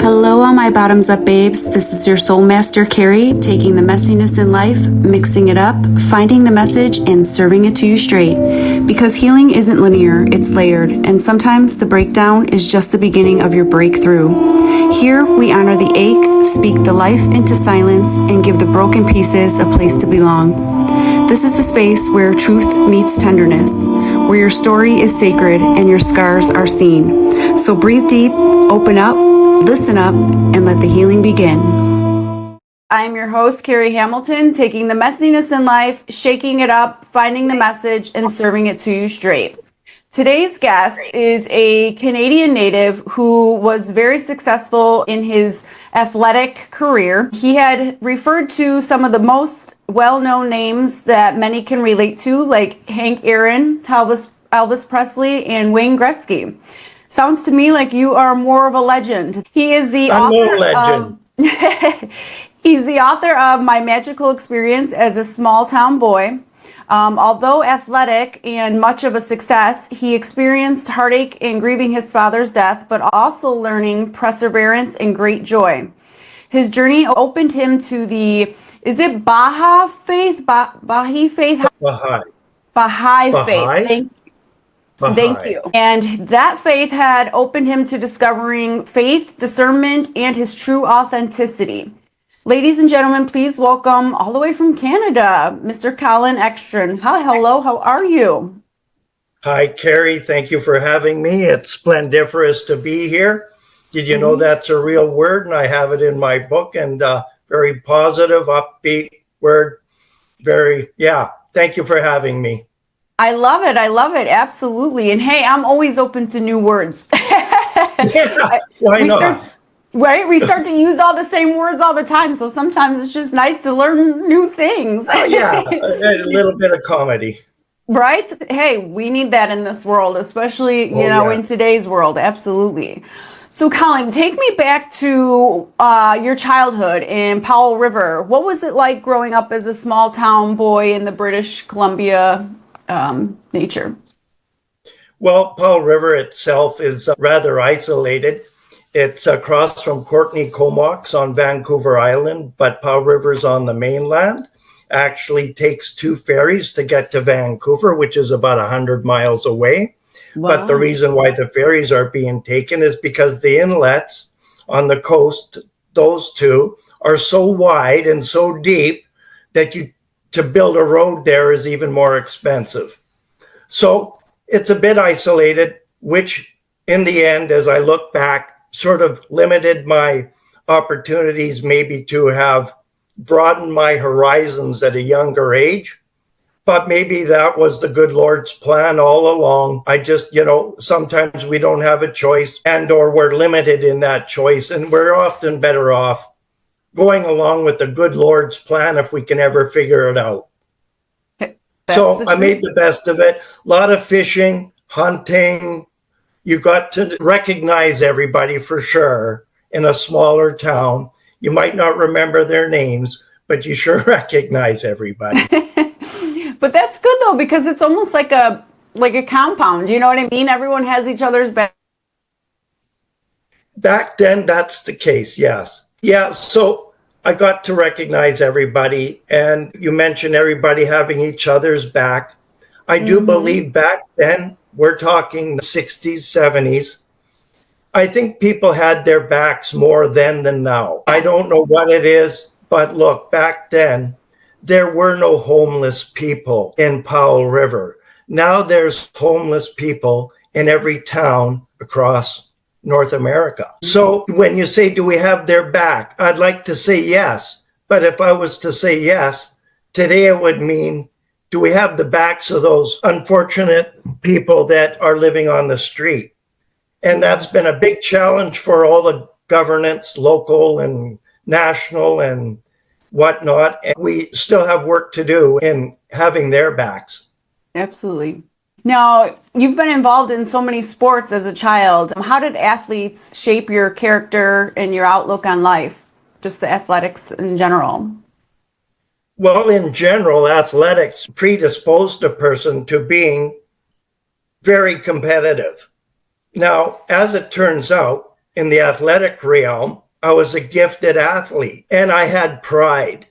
Hello, all my bottoms up babes. This is your soul master, Kerie, taking the messiness in life, mixing it up, finding the message, and serving it to you straight. Because healing isn't linear, it's layered, and sometimes the breakdown is just the beginning of your breakthrough. Here, we honor the ache, speak the life into silence, and give the broken pieces a place to belong. This is the space where truth meets tenderness, where your story is sacred and your scars are seen. So breathe deep, open up, listen up, and let the healing begin. I'm your host, Kerie Hamilton, taking the messiness in life, shaking it up, finding the message, and serving it to you straight. Today's guest is a Canadian native who was very successful in his athletic career. He had referred to some of the most well-known names that many can relate to, like Hank Aaron, Elvis Presley, and Wayne Gretzky. Sounds to me like you are more of a legend. He is the He's the author of My Magical Experience as a Small Town Boy. Although athletic and much of a success, he experienced heartache in grieving his father's death, but also learning perseverance and great joy. His journey opened him to is it Baha'i Faith? Baha'i Faith? Baha'i Faith. Thank you. And that faith had opened him to discovering faith, discernment, and his true authenticity. Ladies and gentlemen, please welcome all the way from Canada, Mr. Colin Eckstrand. Hi, hello, how are you? Hi, Kerie. Thank you for having me. It's splendiferous to be here. Did you know that's a real word? And I have it in my book, and very positive, upbeat word. Thank you for having me. I love it. Absolutely. And hey, I'm always open to new words. Yeah, why not? Right? We start to use all the same words all the time. So sometimes it's just nice to learn new things. Oh, yeah, a little bit of comedy. Right? Hey, we need that in this world, especially, in today's world. Absolutely. So Colin, take me back to your childhood in Powell River. What was it like growing up as a small town boy in the British Columbia nature? Well, Powell River itself is rather isolated. It's across from Courtenay Comox on Vancouver Island, but Powell River's on the mainland. Actually takes 2 ferries to get to Vancouver, which is about 100 miles away. Wow. But the reason why the ferries are being taken is because the inlets on the coast, those two, are so wide and so deep that to build a road there is even more expensive. So it's a bit isolated, which in the end, as I look back, sort of limited my opportunities maybe to have broadened my horizons at a younger age. But maybe that was the good Lord's plan all along. I just, sometimes we don't have a choice or we're limited in that choice. And we're often better off going along with the good Lord's plan if we can ever figure it out. So I made the best of it. A lot of fishing, hunting. You got to recognize everybody for sure in a smaller town. You might not remember their names, but you sure recognize everybody. But that's good though, because it's almost like a compound. You know what I mean? Everyone has each other's back. Back then, that's the case. Yes. Yeah. So I got to recognize everybody, and you mentioned everybody having each other's back. I do believe back then, we're talking the 60s, 70s. I think people had their backs more then than now. I don't know what it is, but look, back then, there were no homeless people in Powell River. Now there's homeless people in every town across North America. So when you say, do we have their back? I'd like to say yes. But if I was to say yes, today it would mean, do we have the backs of those unfortunate people that are living on the street? And that's been a big challenge for all the governance, local and national and whatnot. And we still have work to do in having their backs. Absolutely. Now, you've been involved in so many sports as a child. How did athletes shape your character and your outlook on life? Just the athletics in general. Well, in general, athletics predisposed a person to being very competitive. Now, as it turns out, in the athletic realm, I was a gifted athlete and I had pride.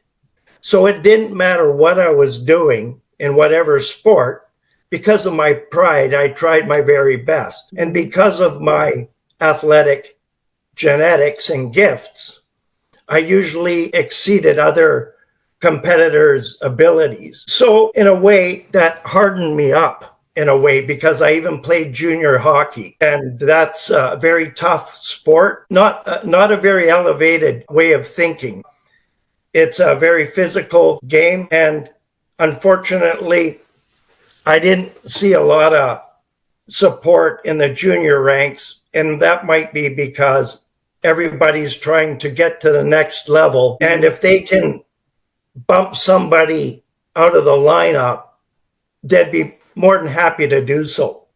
So it didn't matter what I was doing in whatever sport. Because of my pride, I tried my very best. And because of my athletic genetics and gifts, I usually exceeded other competitors' abilities. So in a way, that hardened me up in a way, because I even played junior hockey, and that's a very tough sport, not a very elevated way of thinking. It's a very physical game, and unfortunately, I didn't see a lot of support in the junior ranks, and that might be because everybody's trying to get to the next level, and if they can bump somebody out of the lineup, they'd be more than happy to do so.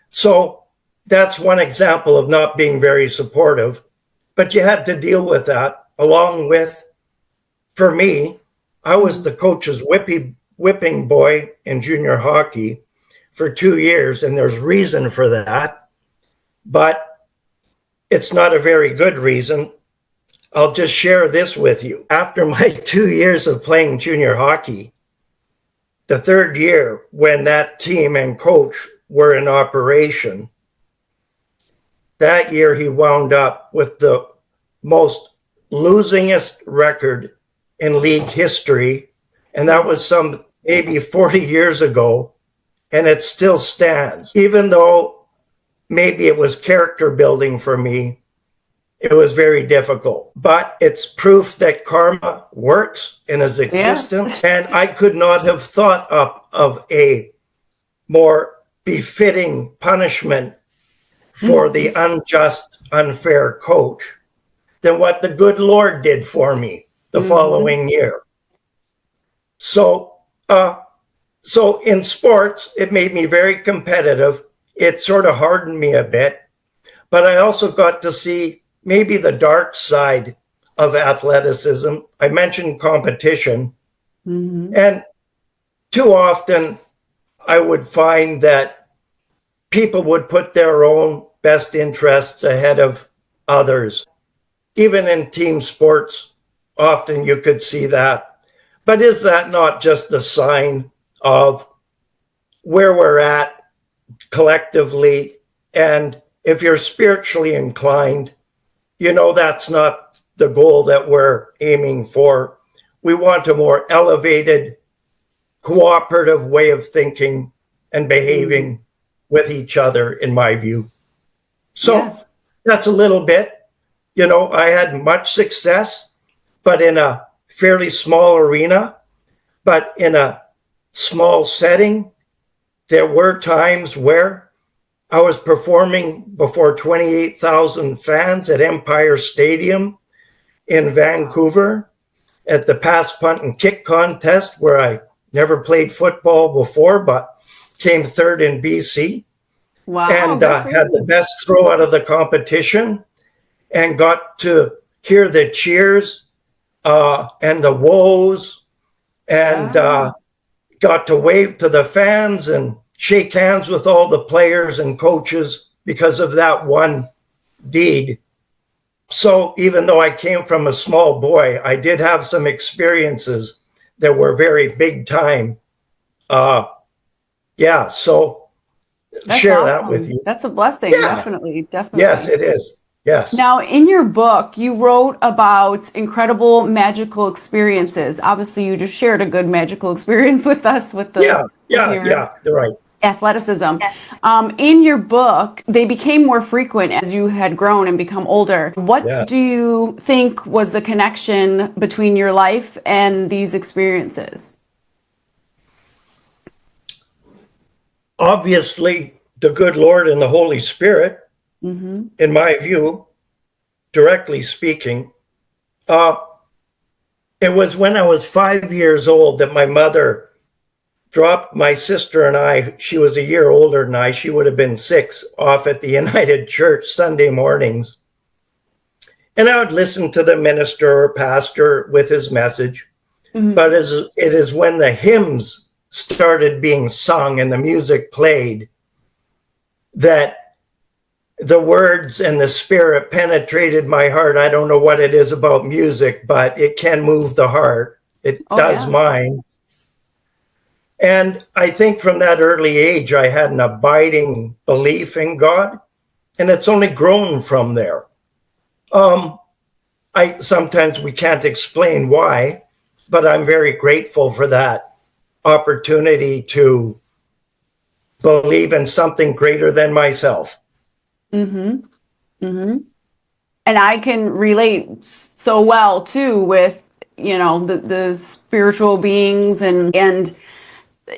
So that's one example of not being very supportive, but you had to deal with that. Along with, for me, I was the coach's whipping boy in junior hockey for 2 years, and there's reason for that, but it's not a very good reason. I'll just share this with you. After my 2 years of playing junior hockey, the third year, when that team and coach were in operation, that year he wound up with the most losingest record in league history. And that was some maybe 40 years ago. And it still stands. Even though maybe it was character building for me, it was very difficult, but it's proof that karma works in its existence. Yeah. And I could not have thought up of a more befitting punishment for the unjust, unfair coach than what the good Lord did for me the following year. So in sports, it made me very competitive. It sort of hardened me a bit, but I also got to see maybe the dark side of athleticism. I mentioned competition. And too often I would find that people would put their own best interests ahead of others. Even in team sports, often you could see that. But is that not just a sign of where we're at collectively? And if you're spiritually inclined, you know, that's not the goal that we're aiming for. We want a more elevated, cooperative way of thinking and behaving with each other, in my view. So that's a little bit. You know, I had much success, but in a fairly small arena, but in a small setting. There were times where I was performing before 28,000 fans at Empire Stadium in Vancouver at the pass, punt, and kick contest, where I never played football before, but came third in BC. Wow. And had the best throw out of the competition and got to hear the cheers and the woes and got to wave to the fans and shake hands with all the players and coaches because of that one deed. So even though I came from a small boy, I did have some experiences that were very big time. So that's share awesome. That with you. That's a blessing. Yeah. Definitely. Yes, it is. Yes. Now, in your book, you wrote about incredible magical experiences. Obviously, you just shared a good magical experience with us with the you're right. Athleticism. In your book, they became more frequent as you had grown and become older. What do you think was the connection between your life and these experiences? Obviously, the good Lord and the Holy Spirit, in my view, directly speaking. It was when I was 5 years old that my mother dropped my sister and I. She was a year older than I. She would have been 6, off at the United Church Sunday mornings. And I would listen to the minister or pastor with his message. But it is when the hymns started being sung and the music played that the words and the spirit penetrated my heart. I don't know what it is about music, but it can move the heart. It does mine. And I think from that early age, I had an abiding belief in God, and it's only grown from there. Sometimes we can't explain why, but I'm very grateful for that opportunity to believe in something greater than myself. And I can relate so well too with, the spiritual beings and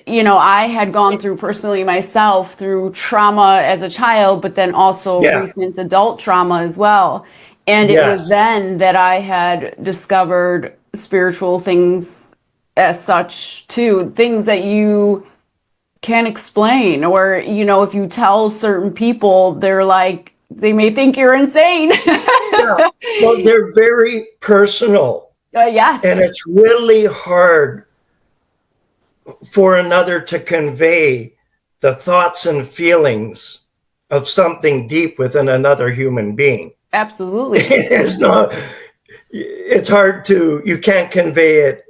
I had gone through personally myself through trauma as a child, but then also recent adult trauma as well. And it was then that I had discovered spiritual things as such too, things that you can't explain, or, if you tell certain people, they're like, they may think you're insane. Well, they're very personal. Yes. And it's really hard for another to convey the thoughts and feelings of something deep within another human being. Absolutely. It's hard to, you can't convey it.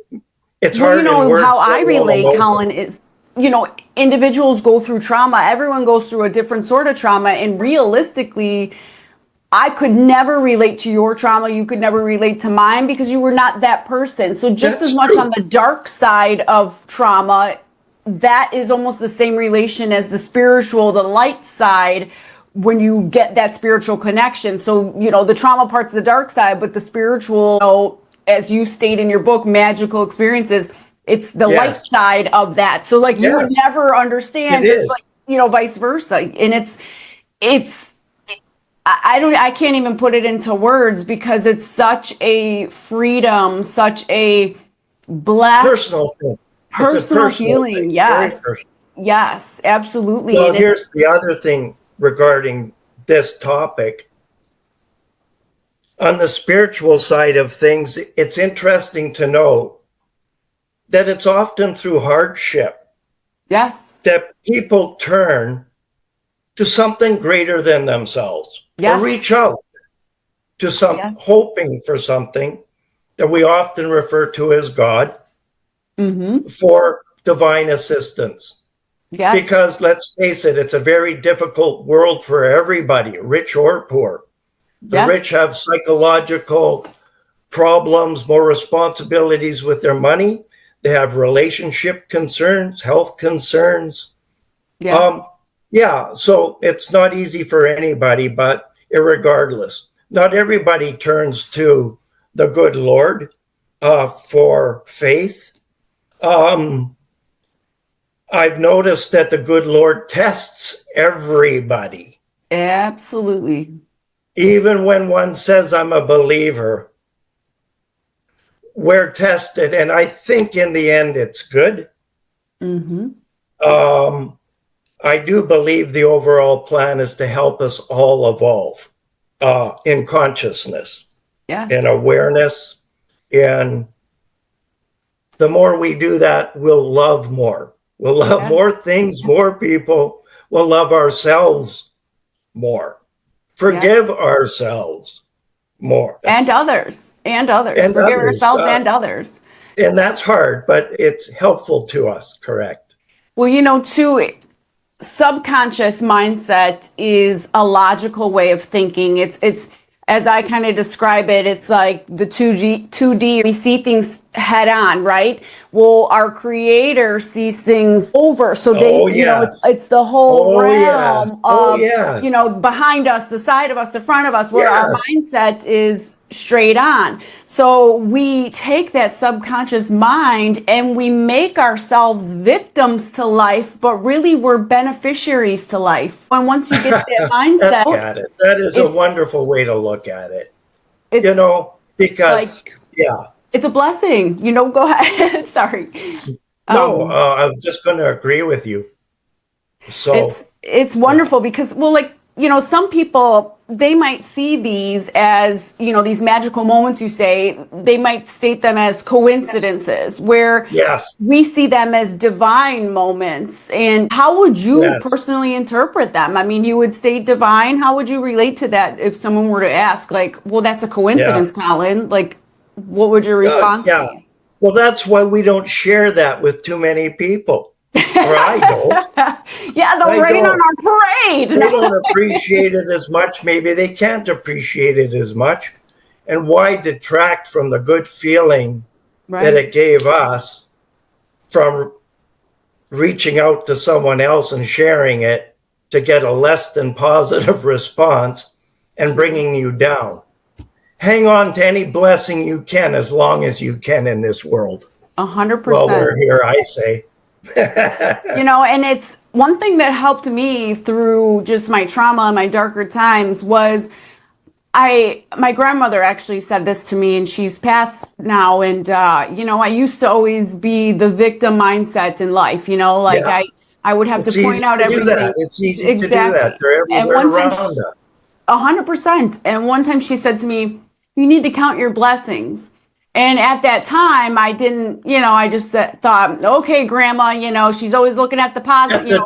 It's hard in words. How I relate, Colin, is, individuals go through trauma. Everyone goes through a different sort of trauma. And realistically, I could never relate to your trauma. You could never relate to mine because you were not that person. So just as much on the dark side of trauma, that is almost the same relation as the spiritual, the light side, when you get that spiritual connection. So, the trauma part's the dark side, but the spiritual, as you state in your book, magical experiences, it's the light side of that. So like you would never understand, just like, vice versa. And I can't even put it into words because it's such a freedom, such a blessed personal thing. Personal feeling. Thing. Yes. Yes, absolutely. Well, here's the other thing regarding this topic. On the spiritual side of things, it's interesting to know that it's often through hardship that people turn to something greater than themselves or reach out to hoping for something that we often refer to as God for divine assistance. Because let's face it, it's a very difficult world for everybody, rich or poor. The rich have psychological problems, more responsibilities with their money. They have relationship concerns, health concerns. So it's not easy for anybody, but irregardless, not everybody turns to the good Lord for faith. I've noticed that the good Lord tests everybody. Absolutely. Even when one says, I'm a believer, we're tested. And I think in the end, it's good. I do believe the overall plan is to help us all evolve in consciousness, in awareness. And the more we do that, we'll love more. We'll love more things, more people. We'll love ourselves more. Forgive ourselves more. And others. Forgive ourselves and others. And that's hard, but it's helpful to us, correct? Well, too, subconscious mindset is a logical way of thinking. It's as I kind of describe it, it's like the 2D, we see things head on, right? Well, our creator sees things over. So it's the whole realm of, behind us, the side of us, the front of us, where our mindset is straight on. So we take that subconscious mind and we make ourselves victims to life, but really we're beneficiaries to life. And once you get that mindset, that is a wonderful way to look at it. Because it's a blessing. Go ahead. Sorry. No, I'm just going to agree with you. So it's wonderful because, some people they might see these as, these magical moments, you say, they might state them as coincidences, where Yes. we see them as divine moments. And how would you Yes. personally interpret them? I mean, you would state divine. How would you relate to that if someone were to ask, like, well, that's a coincidence, Colin? Like, what would your response be? Well, that's why we don't share that with too many people. Or I don't. Yeah, they'll rain on our parade. They don't appreciate it as much. Maybe they can't appreciate it as much. And why detract from the good feeling that it gave us from reaching out to someone else and sharing it to get a less than positive response and bringing you down? Hang on to any blessing you can as long as you can in this world. 100%. Well, we're here, I say. And it's one thing that helped me through just my trauma and my darker times was my grandmother actually said this to me, and she's passed now. And, I used to always be the victim mindset in life, I would have to point out everything. It's easy to do that. They're everywhere around us. 100%. And one time she said to me, you need to count your blessings. And at that time, I didn't, I just thought, okay, Grandma, she's always looking at the positive.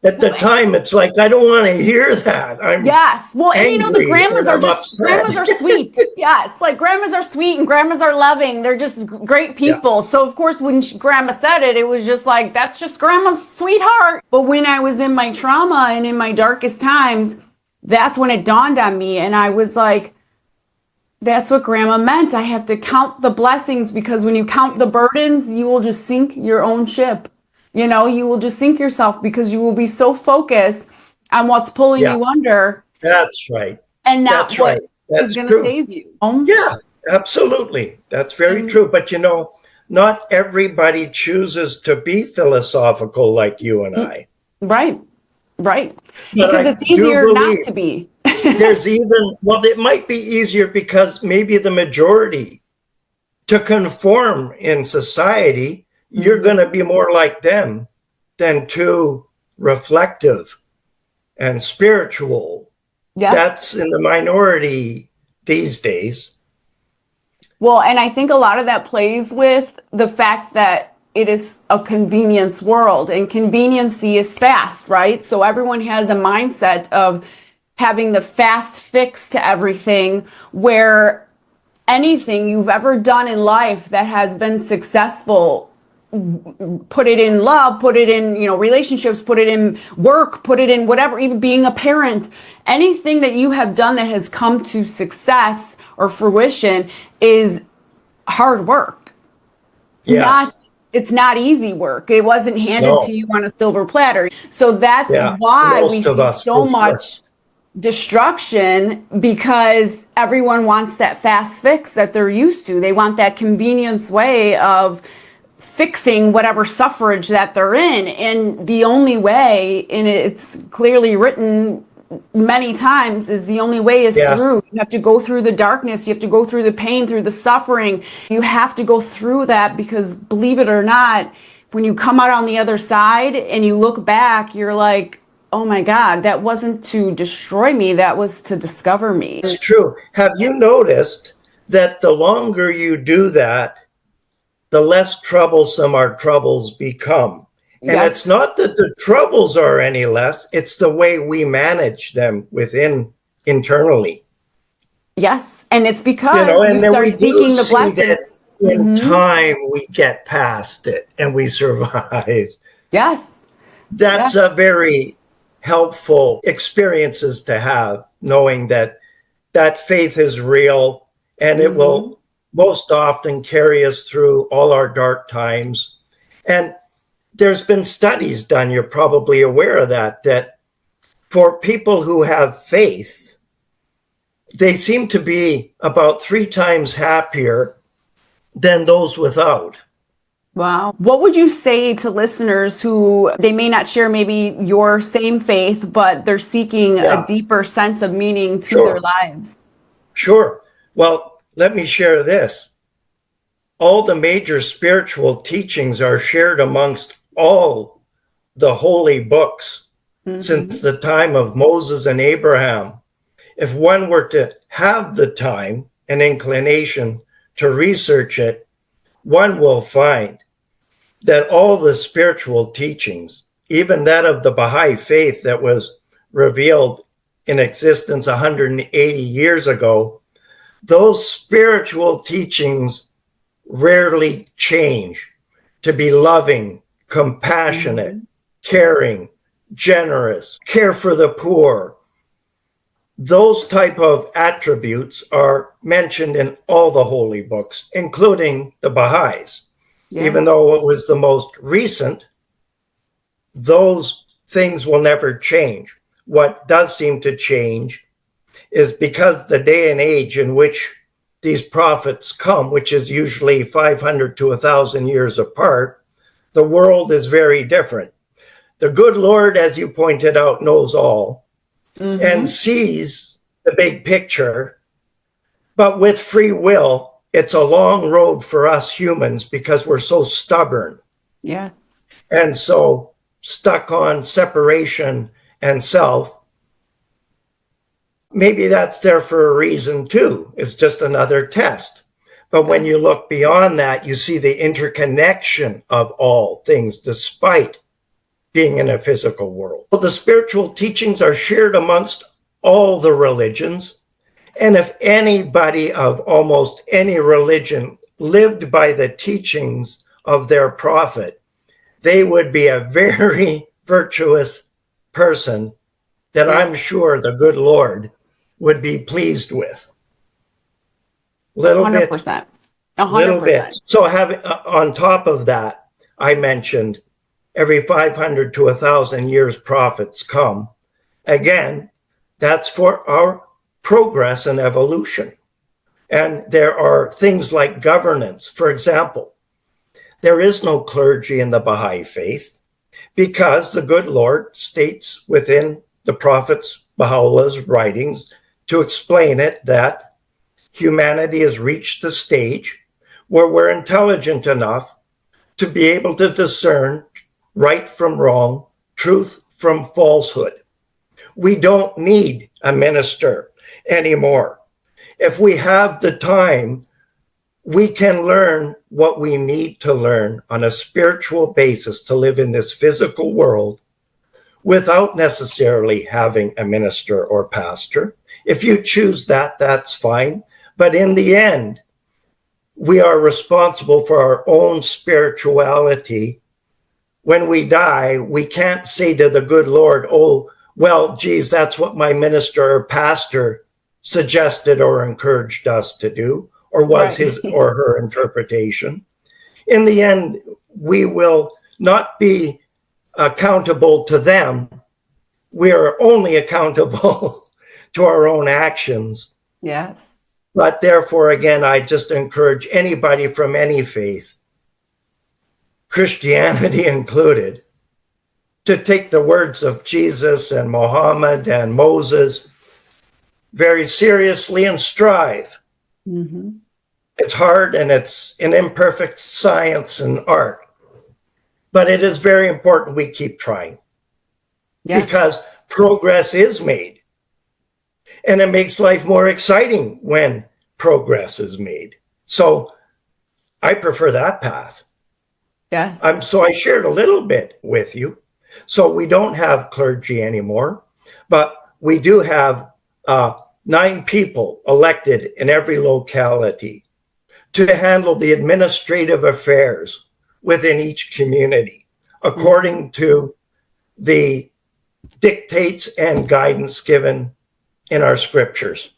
At the time, it's like, I don't want to hear that. Yes. Well, angry, and the grandmas are sweet. Yes. Like grandmas are sweet and grandmas are loving. They're just great people. Yeah. So of course, when grandma said it, it was just like, that's just grandma's sweetheart. But when I was in my trauma and in my darkest times, that's when it dawned on me. And I was like, that's what grandma meant. I have to count the blessings, because when you count the burdens, you will just sink your own ship. You will just sink yourself, because you will be so focused on what's pulling you under. That's right. And not what is going to save you. Yeah, absolutely. That's very true. But not everybody chooses to be philosophical like you and I. Right. Because it's easier not to be. It might be easier because maybe the majority, to conform in society, you're going to be more like them than too reflective and spiritual. Yes. That's in the minority these days. Well, and I think a lot of that plays with the fact that it is a convenience world, and conveniency is fast, right? So everyone has a mindset of having the fast fix to everything, where anything you've ever done in life that has been successful, put it in love, put it in, relationships, put it in work, put it in whatever, even being a parent, anything that you have done that has come to success or fruition is hard work. Yes. It's not easy work. It wasn't handed to you on a silver platter. So that's why we see so much destruction, because everyone wants that fast fix that they're used to. They want that convenience way of fixing whatever suffrage that they're in. And the only way, and it's clearly written many times, is the only way is through. You have to go through the darkness. You have to go through the pain, through the suffering. You have to go through that, because believe it or not, when you come out on the other side and you look back, you're like, oh my God, that wasn't to destroy me. That was to discover me. It's true. Have you noticed that the longer you do that, the less troublesome our troubles become? And it's not that the troubles are any less, it's the way we manage them internally. Yes. And it's because you start seeking the blessings. In time, we get past it and we survive. Yes. That's a very helpful experiences to have, knowing that faith is real, and it will most often carry us through all our dark times. And there's been studies done, you're probably aware of that for people who have faith, they seem to be about 3 times happier than those without. Wow. What would you say to listeners who they may not share maybe your same faith, but they're seeking a deeper sense of meaning to their lives? Sure. Well, let me share this. All the major spiritual teachings are shared amongst all the holy books since the time of Moses and Abraham. if one were to have the time and inclination to research it, one will find that all the spiritual teachings, even that of the Baha'i Faith that was revealed in existence 180 years ago, those spiritual teachings rarely change to be loving, compassionate, caring, generous, care for the poor. Those type of attributes are mentioned in all the holy books, including the Baha'is. Yes. Even though it was the most recent, those things will never change. What does seem to change is because the day and age in which these prophets come, which is usually 500 to 1,000 years apart, the world is very different. The good Lord, as you pointed out, knows all and sees the big picture, but with free will, it's a long road for us humans because we're so stubborn. Yes. And so stuck on separation and self. Maybe that's there for a reason too. It's just another test. But when you look beyond that, you see the interconnection of all things despite being in a physical world. Well, the spiritual teachings are shared amongst all the religions. And if anybody of almost any religion lived by the teachings of their prophet, they would be a very virtuous person that I'm sure the good Lord would be pleased with. 100%. 100%. So having on top of that, I mentioned every 500 to 1,000 years prophets come. Again, that's for our progress and evolution. And there are things like governance. For example, there is no clergy in the Baha'i Faith because the good Lord states within the prophets Baha'u'llah's writings to explain it that humanity has reached the stage where we're intelligent enough to be able to discern right from wrong, truth from falsehood. We don't need a minister anymore. If we have the time, we can learn what we need to learn on a spiritual basis to live in this physical world without necessarily having a minister or pastor. If you choose that, that's fine. But in the end, we are responsible for our own spirituality. When we die, we can't say to the good Lord, oh, well, geez, that's what my minister or pastor suggested or encouraged us to do, or was his or her interpretation. In the end, we will not be accountable to them. We are only accountable to our own actions. Yes. But therefore, again, I just encourage anybody from any faith, Christianity included, to take the words of Jesus and Muhammad and Moses very seriously and strive. It's hard and it's an imperfect science and art, but it is very important we keep trying because progress is made. And it makes life more exciting when progress is made. So I prefer that path. Yes. So I shared a little bit with you. So we don't have clergy anymore, but we do have 9 people elected in every locality to handle the administrative affairs within each community, according to the dictates and guidance given in our scriptures,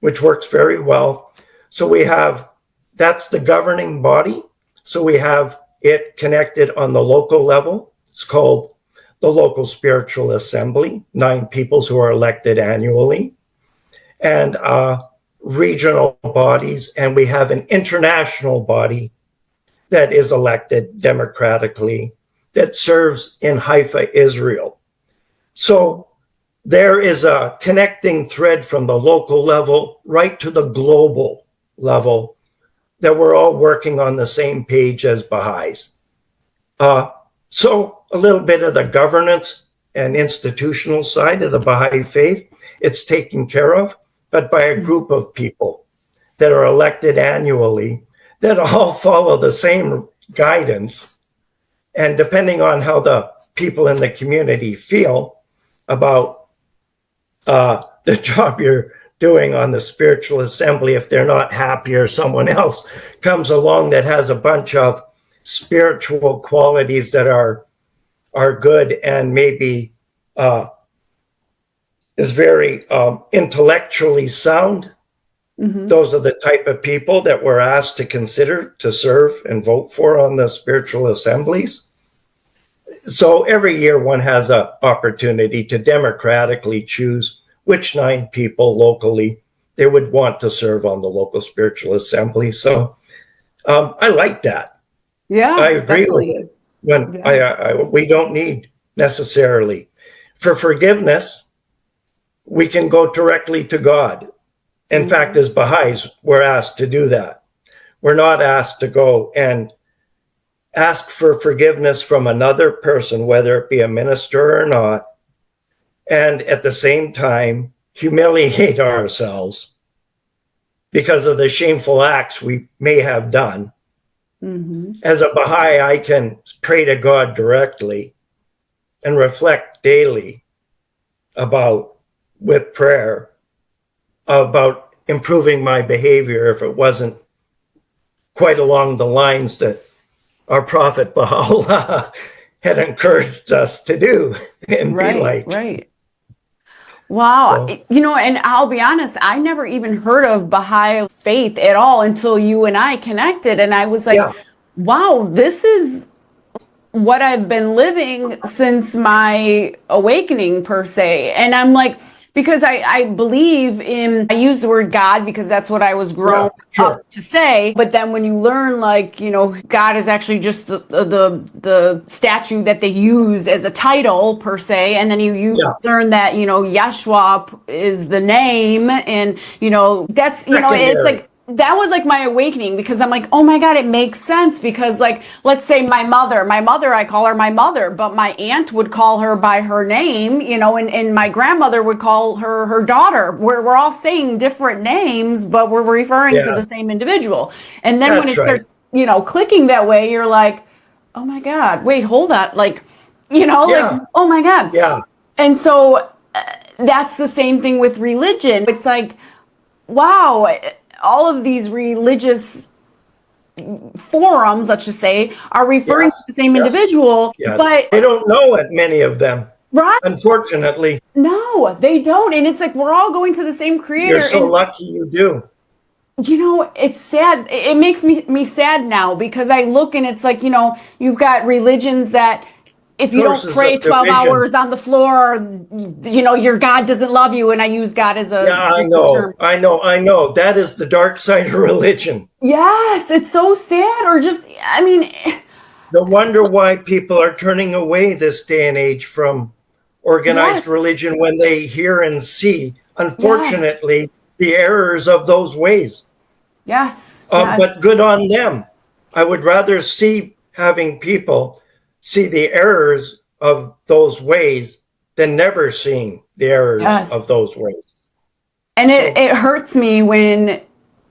which works very well. So we have, that's the governing body. So we have it connected on the local level. It's called the local spiritual assembly, 9 peoples who are elected annually, and regional bodies. And we have an international body that is elected democratically that serves in Haifa, Israel. So there is a connecting thread from the local level right to the global level that we're all working on the same page as Baha'is. So a little bit of the governance and institutional side of the Baha'i Faith. it's taken care of, but by a group of people that are elected annually that all follow the same guidance. And depending on how the people in the community feel about the job you're doing on the spiritual assembly, if they're not happy or someone else comes along that has a bunch of spiritual qualities that are good and maybe is very intellectually sound, those are the type of people that we're asked to consider to serve and vote for on the spiritual assemblies. So every year one has an opportunity to democratically choose which 9 people locally they would want to serve on the local spiritual assembly. So I like that. Yeah, I agree with it. When we don't need necessarily for forgiveness, we can go directly to God. In fact, as Baha'is, we're asked to do that. We're not asked to go and ask for forgiveness from another person, whether it be a minister or not, and at the same time humiliate ourselves because of the shameful acts we may have done. As a Baha'i, I can pray to God directly and reflect daily with prayer, about improving my behavior if it wasn't quite along the lines that our Prophet Baha'u'llah had encouraged us to do and be like. Right. Wow. So, and I'll be honest, I never even heard of Baha'i Faith at all until you and I connected. And I was like, wow, this is what I've been living since my awakening, per se. And I'm like, because I believe I use the word God because that's what I was grown up to say. But then when you learn, God is actually just the statue that they use as a title, per se. And then you learn that, Yeshua is the name. And, that's, it's like, that was like my awakening, because I'm like, oh my God, it makes sense. Because let's say my mother, I call her my mother, but my aunt would call her by her name, and my grandmother would call her daughter. We're all saying different names, but we're referring to the same individual. And then when it starts, clicking that way, you're like, oh my God, wait, hold on. Oh my God. Yeah. And so that's the same thing with religion. It's like, wow, all of these religious forums, let's just say, are referring to the same individual, but they don't know it, many of them. Right. Unfortunately. No, they don't. And it's like, we're all going to the same creator. You're so lucky you do. It's sad. It makes me sad now, because I look and it's like, you've got religions that if you don't pray 12 hours on the floor, your God doesn't love you. And I use God as a term. I know. That is the dark side of religion. Yes, it's so sad. Or just, no wonder why people are turning away this day and age from organized religion when they hear and see, unfortunately, the errors of those ways. Yes. But good on them. I would rather see having people see the errors of those ways than never seeing the errors of those ways. And it hurts me when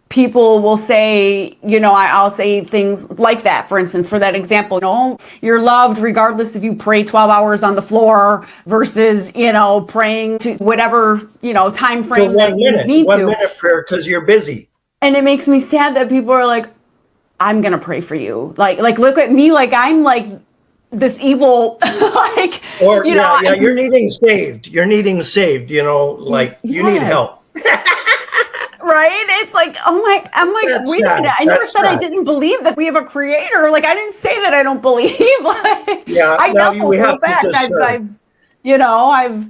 people will say, I'll say things like that. For instance, for that example, you're loved regardless if you pray 12 hours on the floor versus, praying to whatever, time frame that you need to. 1 minute prayer because you're busy. And it makes me sad that people are like, I'm going to pray for you. Like, look at me, like I'm like this evil, you're needing saved. You need help. Right? It's like, I'm like, That's wait a minute. I never said I didn't believe that we have a creator. Like, I didn't say that I don't believe. I know for a fact I've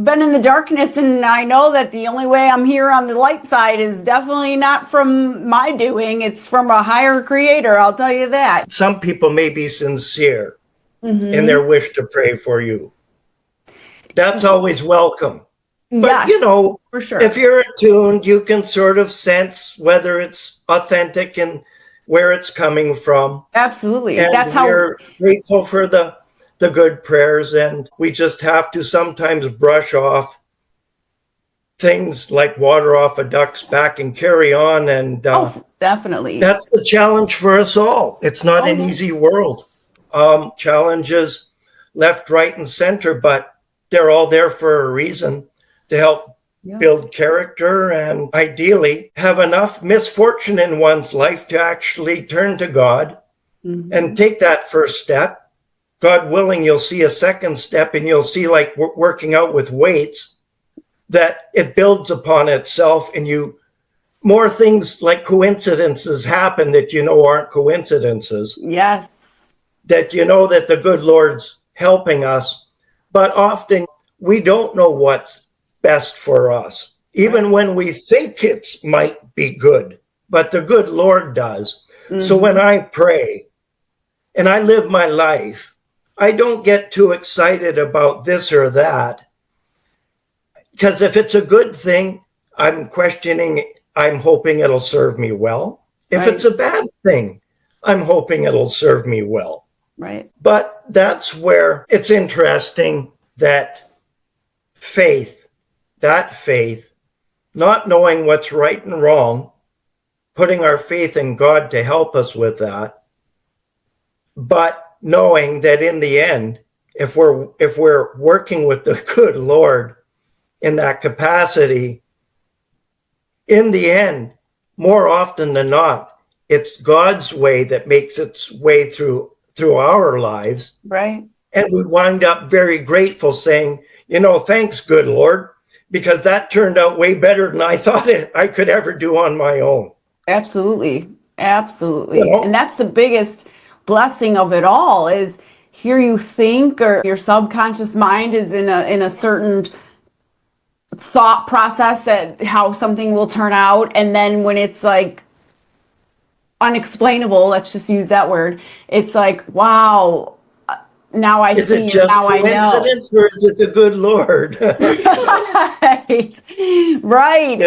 been in the darkness, and I know that the only way I'm here on the light side is definitely not from my doing. It's from a higher creator. I'll tell you that. Some people may be sincere in their wish to pray for you. That's always welcome. But, for sure. If you're attuned, you can sort of sense whether it's authentic and where it's coming from. Absolutely. And that's how we're grateful for the good prayers. And we just have to sometimes brush off things like water off a duck's back and carry on. And definitely. That's the challenge for us all. It's not an easy world. Challenges left, right, and center, but they're all there for a reason to help build character and ideally have enough misfortune in one's life to actually turn to God and take that first step. God willing, you'll see a second step, and you'll see, like working out with weights, that it builds upon itself, and more things like coincidences happen that aren't coincidences. Yes. That that the good Lord's helping us, but often we don't know what's best for us, even when we think it might be good, but the good Lord does. So when I pray and I live my life, I don't get too excited about this or that, because if it's a good thing, I'm hoping it'll serve me well. If it's a bad thing, I'm hoping it'll serve me well. Right. But that's where it's interesting that faith, not knowing what's right and wrong, putting our faith in God to help us with that, but knowing that in the end, if we're working with the good Lord in that capacity, in the end, more often than not, it's God's way that makes its way through our lives. Right. And we wind up very grateful, saying, thanks, good Lord, because that turned out way better than I thought I could ever do on my own. Absolutely. And that's the biggest blessing of it all, is here you think, or your subconscious mind is in a certain thought process that how something will turn out, and then when it's like unexplainable, let's just use that word, it's like, wow, now I see. Is it just now coincidence, or is it the good Lord? Right.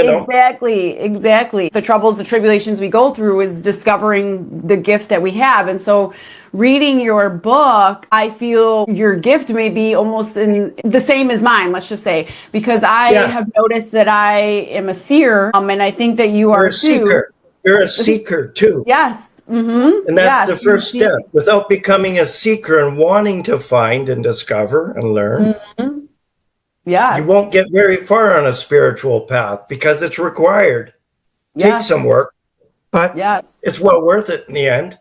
Exactly. The troubles, the tribulations we go through is discovering the gift that we have. And so reading your book, I feel your gift may be almost in the same as mine, let's just say, because I have noticed that I am a seer, and I think that you're a seeker. You're a seeker too. Yes. Mm-hmm. And that's the first step. Without becoming a seeker and wanting to find and discover and learn, you won't get very far on a spiritual path, because it's required. Takes some work, but it's well worth it in the end.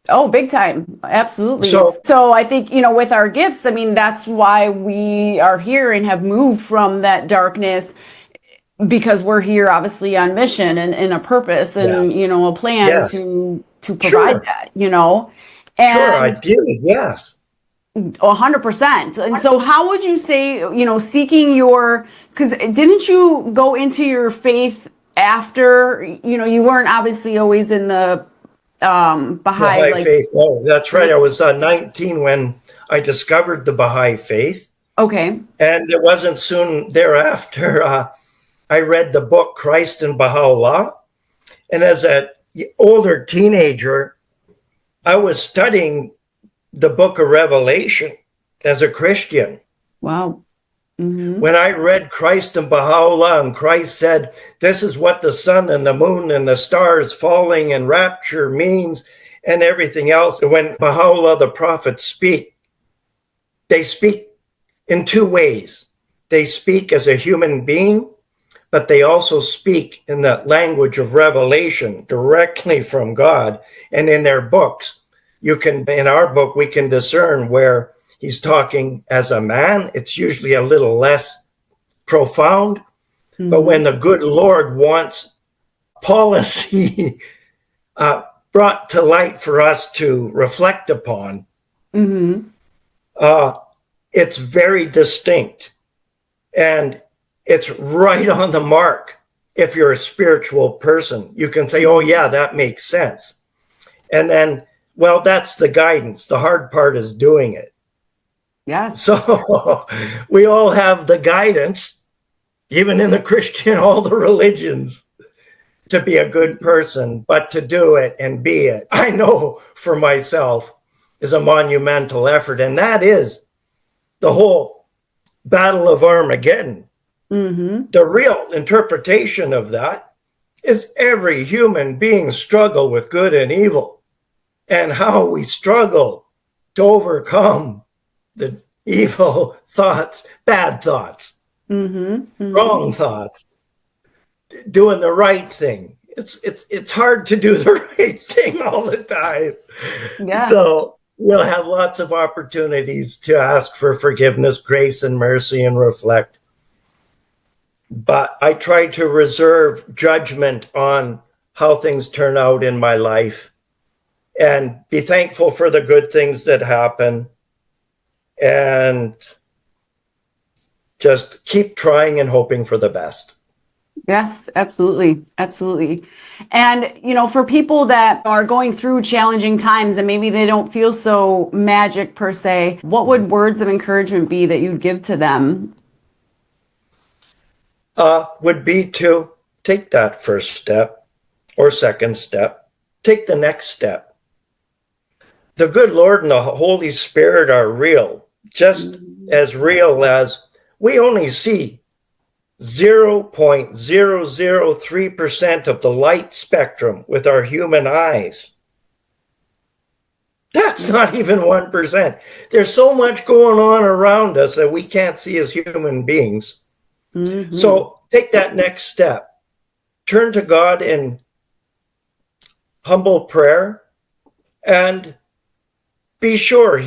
Oh, big time. Absolutely. So I think, with our gifts, that's why we are here and have moved from that darkness, because we're here obviously on mission and a purpose and, a plan to provide that, And ideally, yes. 100%. And so how would you say, seeking because didn't you go into your faith after, you weren't obviously always in the Baha'i Faith. No, that's right. I was 19 when I discovered the Baha'i Faith. Okay. And it wasn't soon thereafter I read the book Christ and Baha'u'llah. And as an older teenager, I was studying the book of Revelation as a Christian. Wow. Mm-hmm. When I read Christ and Baha'u'llah, and Christ said, this is what the sun and the moon and the stars falling and rapture means and everything else. When Baha'u'llah, the prophets, speak, they speak in two ways. They speak as a human being, but they also speak in the language of revelation directly from God. And in their books, in our book, we can discern where he's talking as a man. It's usually a little less profound. Mm-hmm. But when the good Lord wants policy brought to light for us to reflect upon, it's very distinct. And it's right on the mark. If you're a spiritual person, you can say, oh yeah, that makes sense. And then, well, that's the guidance. The hard part is doing it. Yes. So we all have the guidance, even in the Christian, all the religions, to be a good person, but to do it and be it, I know for myself, is a monumental effort. And that is the whole battle of Armageddon. Mm-hmm. The real interpretation of that is every human being struggle with good and evil, and how we struggle to overcome the evil thoughts, bad thoughts, Mm-hmm. Mm-hmm. wrong thoughts, doing the right thing. It's hard to do the right thing all the time. Yes. So we'll have lots of opportunities to ask for forgiveness, grace, and mercy and reflect. But I try to reserve judgment on how things turn out in my life and be thankful for the good things that happen and just keep trying and hoping for the best. Yes, absolutely. Absolutely. And, for people that are going through challenging times and maybe they don't feel so magic per se, what would words of encouragement be that you'd give to them? Would be to take that first step or second step, take the next step. The good Lord and the Holy Spirit are real, just as real as we only see 0.003% of the light spectrum with our human eyes. That's not even 1%. There's so much going on around us that we can't see as human beings. Mm-hmm. So take that next step. Turn to God in humble prayer and be sure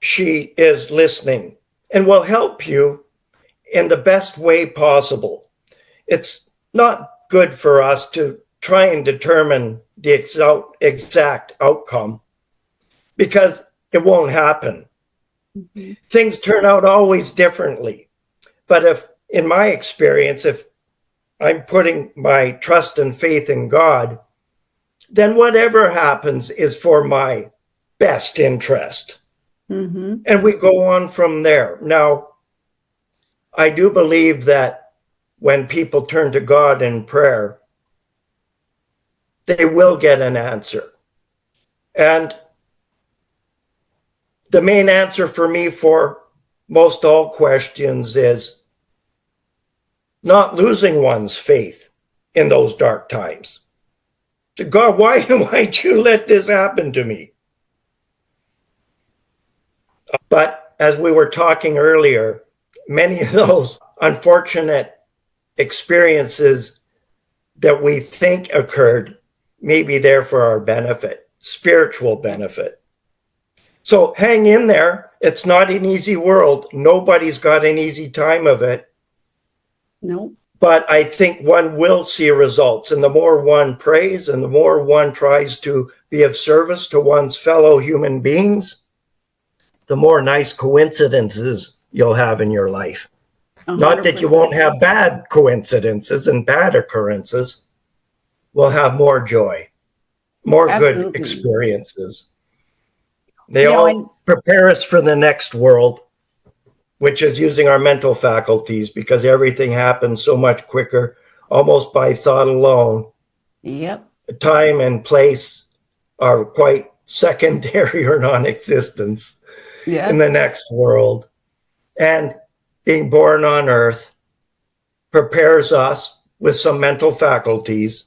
she is listening and will help you in the best way possible. It's not good for us to try and determine the exact outcome because it won't happen. Mm-hmm. Things turn out always differently. But in my experience, if I'm putting my trust and faith in God, then whatever happens is for my best interest. Mm-hmm. And we go on from there. Now, I do believe that when people turn to God in prayer, they will get an answer. And the main answer for me for most all questions is not losing one's faith in those dark times. God, why'd you let this happen to me? But as we were talking earlier, many of those unfortunate experiences that we think occurred may be there for our benefit, spiritual benefit. So hang in there. It's not an easy world. Nobody's got an easy time of it. No. But I think one will see results. And the more one prays and the more one tries to be of service to one's fellow human beings, the more nice coincidences you'll have in your life. 100%. Not that you won't have bad coincidences and bad occurrences. We'll have more joy, more Absolutely. Good experiences. They all prepare us for the next world, which is using our mental faculties because everything happens so much quicker, almost by thought alone. Yep. Time and place are quite secondary or non-existent in the next world. And being born on earth prepares us with some mental faculties,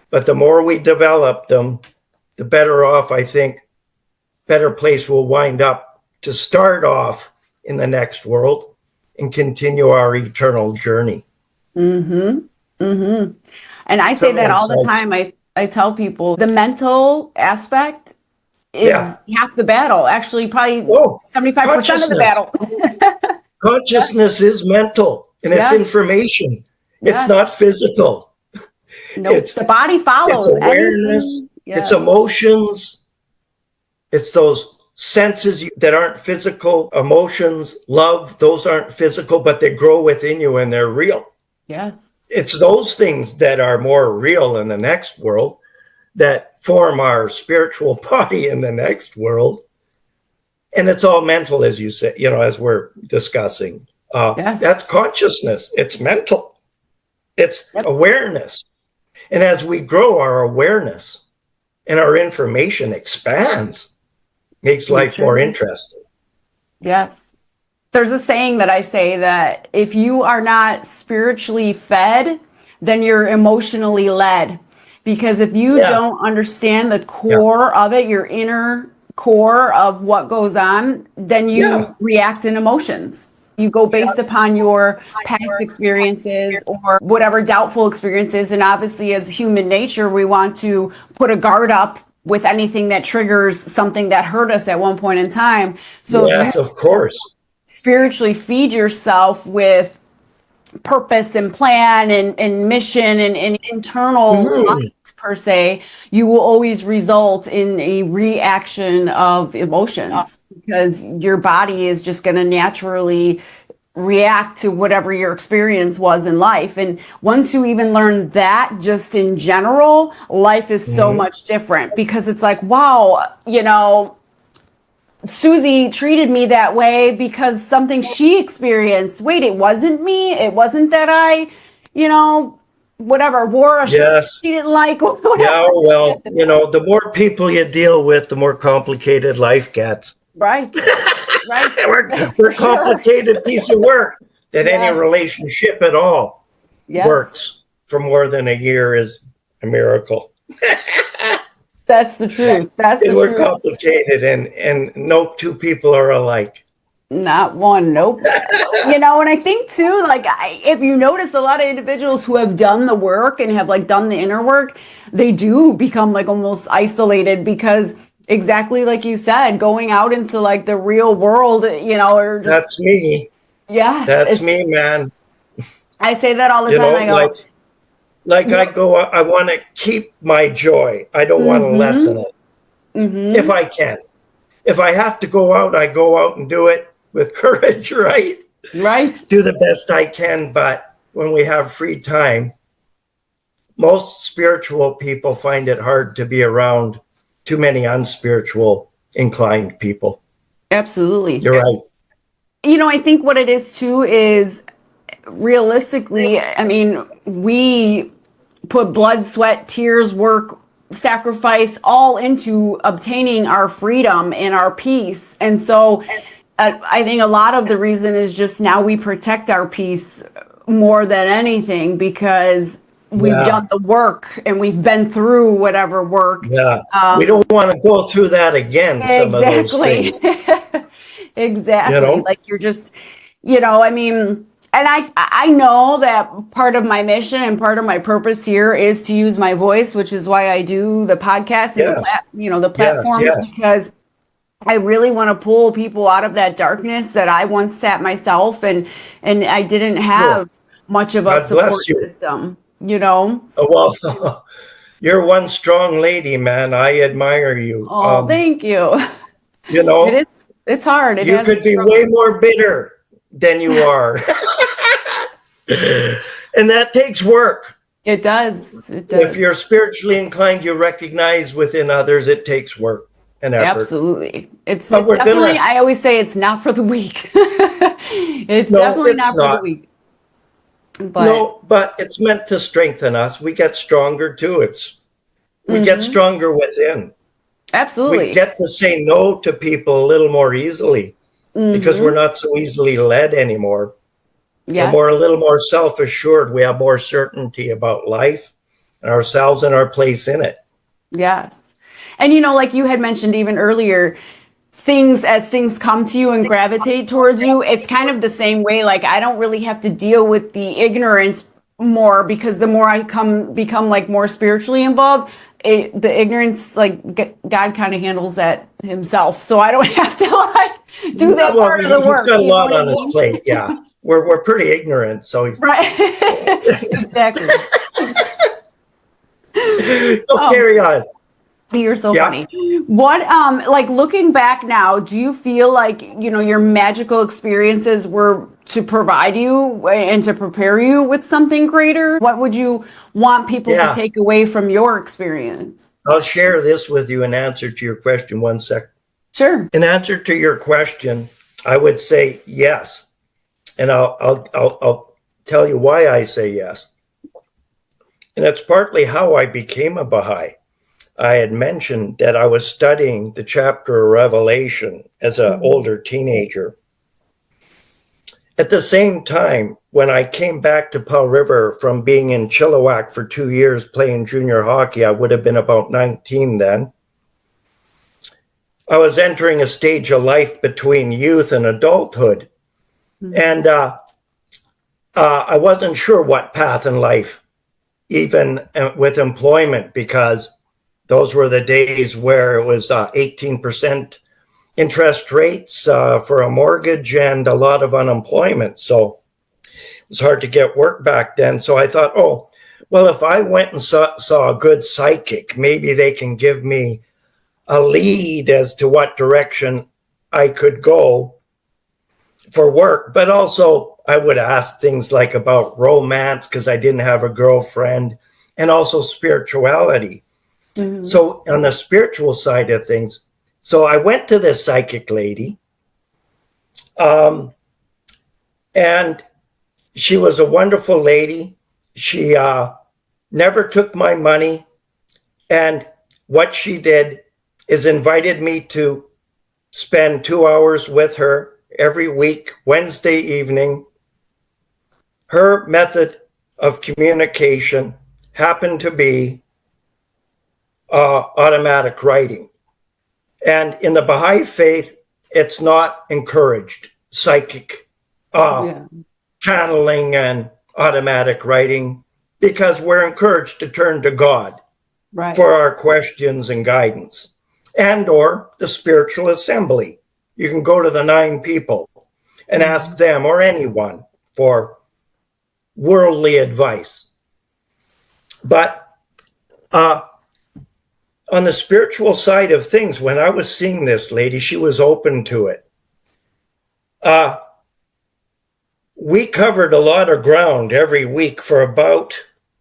but the more we develop them, the better off, I think, better place we'll wind up to start off in the next world and continue our eternal journey. Mm-hmm. Mm-hmm. And I say that all the time. I tell people the mental aspect is half the battle. Actually, probably 75% of the battle. Consciousness is mental and it's information. It's not physical. No, nope. The body follows. It's awareness. It's emotions. It's those senses that aren't physical. Emotions, love, those aren't physical, but they grow within you and they're real. Yes. It's those things that are more real in the next world that form our spiritual body in the next world. And it's all mental, as you said, as we're discussing. That's consciousness. It's mental. It's awareness. And as we grow our awareness and our information expands, makes life more interesting. Yes. There's a saying that I say that if you are not spiritually fed, then you're emotionally led. Because if you Yeah. don't understand the Yeah. core of it, your inner core of what goes on, then Yeah. you react in emotions. You go based upon your past experiences or whatever doubtful experiences. And obviously, as human nature, we want to put a guard up with anything that triggers something that hurt us at one point in time. So if you Yes, of course. spiritually feed yourself with purpose and plan and mission and internal Hmm. light per se, you will always result in a reaction of emotions because your body is just going to naturally react to whatever your experience was in life. And once you even learn that just in general, life is so Hmm. much different because it's like, wow, Susie treated me that way because something she experienced. Wait, it wasn't me. It wasn't that I, you know, whatever, wore a shirt Yes. she didn't like, Yeah, whatever. well, the more people you deal with, the more complicated life gets. Right, right. We're, That's we're for a sure. complicated piece of work that any Yes, relationship at all yes. works for more than a year is a miracle. That's the truth. That's And the we're truth. complicated and no two people are alike. Not one, nope. And I think too, like, if you notice a lot of individuals who have done the work and have like done the inner work, they do become like almost isolated because exactly like you said, going out into like the real world, or just, That's me. yes, That's me, man. I say that all the You time. know, I like go, like I yep, go, I want to keep my joy. I don't want to lessen mm-hmm, it if mm-hmm, I can. If I have to go out, I go out and do it with courage, right? right. Do the best I can. But when we have free time, most spiritual people find it hard to be around too many unspiritual inclined people. Absolutely. You're right. I think what it is too is realistically, I mean, we put blood, sweat, tears, work, sacrifice all into obtaining our freedom and our peace. And so I think a lot of the reason is just now we protect our peace more than anything because we've Yeah. done the work and we've been through whatever work. Yeah. We Um, don't want to go through that again, some of those exactly. things, you Exactly. know? Like you're just, I mean, and I know that part of my mission and part of my purpose here is to use my voice, which is why I do the podcast and Yes. the Yes. platforms Yes. because I really want to pull people out of that darkness that I once sat myself and I didn't Sure. have much of a God bless support you. system. Well, you're one strong lady, man. I admire you. Oh, thank you. You It know, is, it's hard. It you has could its be way struggles. more bitter than you are. And that takes work. It does. It If does. you're spiritually inclined, you recognize within others it takes work and effort. Absolutely. It's But it's we're definitely, gonna, I always say it's not for the weak. It's no, definitely it's not for the not. weak. But No, but it's meant to strengthen us. We get stronger too. We get mhm, stronger within. We absolutely. get to say no to people a little more easily because we're Hmm. not so easily led anymore. We're a Yes. little more self-assured. We have more certainty about life and ourselves and our place in it. Yes. And like you had mentioned even earlier, as things come to you and gravitate towards you, it's kind of the same way. Like I don't really have to deal with the ignorance more because the more I become like more spiritually involved, the ignorance, like God kind of handles that himself. So I don't have to like do Yeah, that well, part of the he's work. got a You know lot what I on his mean? plate. Yeah, we're pretty ignorant, so he's. Right. Exactly. Oh, Oh, carry on. you're so Yeah, funny. What, like looking back now, do you feel like, your magical experiences were to provide you and to prepare you with something greater? What would you want people to yeah. take away from your experience? I'll share this with you in answer to your question. One sec. Sure. In answer to your question, I would say yes, and I'll tell you why I say yes. And it's partly how I became a Baha'i. I had mentioned that I was studying the chapter of Revelation as an older teenager. At the same time, when I came back to Powell River from being in Chilliwack for 2 years playing junior hockey, I would have been about 19 then. I was entering a stage of life between youth and adulthood. And I wasn't sure what path in life, even with employment, because those were the days where it was 18% interest rates for a mortgage and a lot of unemployment. So it was hard to get work back then. So I thought, oh, well, if I went and saw a good psychic, maybe they can give me a lead as to what direction I could go for work. But also I would ask things like about romance, because I didn't have a girlfriend, and also spirituality. Mm-hmm. So on the spiritual side of things, so I went to this psychic lady, and she was a wonderful lady. She never took my money. And what she did is invited me to spend 2 hours with her every week, Wednesday evening. Her method of communication happened to be automatic writing. And in the Baha'i Faith, it's not encouraged, psychic channeling and automatic writing, because we're encouraged to turn to God for our questions and guidance, and or the spiritual assembly. You can go to the 9 people and ask them or anyone for worldly advice. But on the spiritual side of things, when I was seeing this lady, she was open to it. We covered a lot of ground every week for about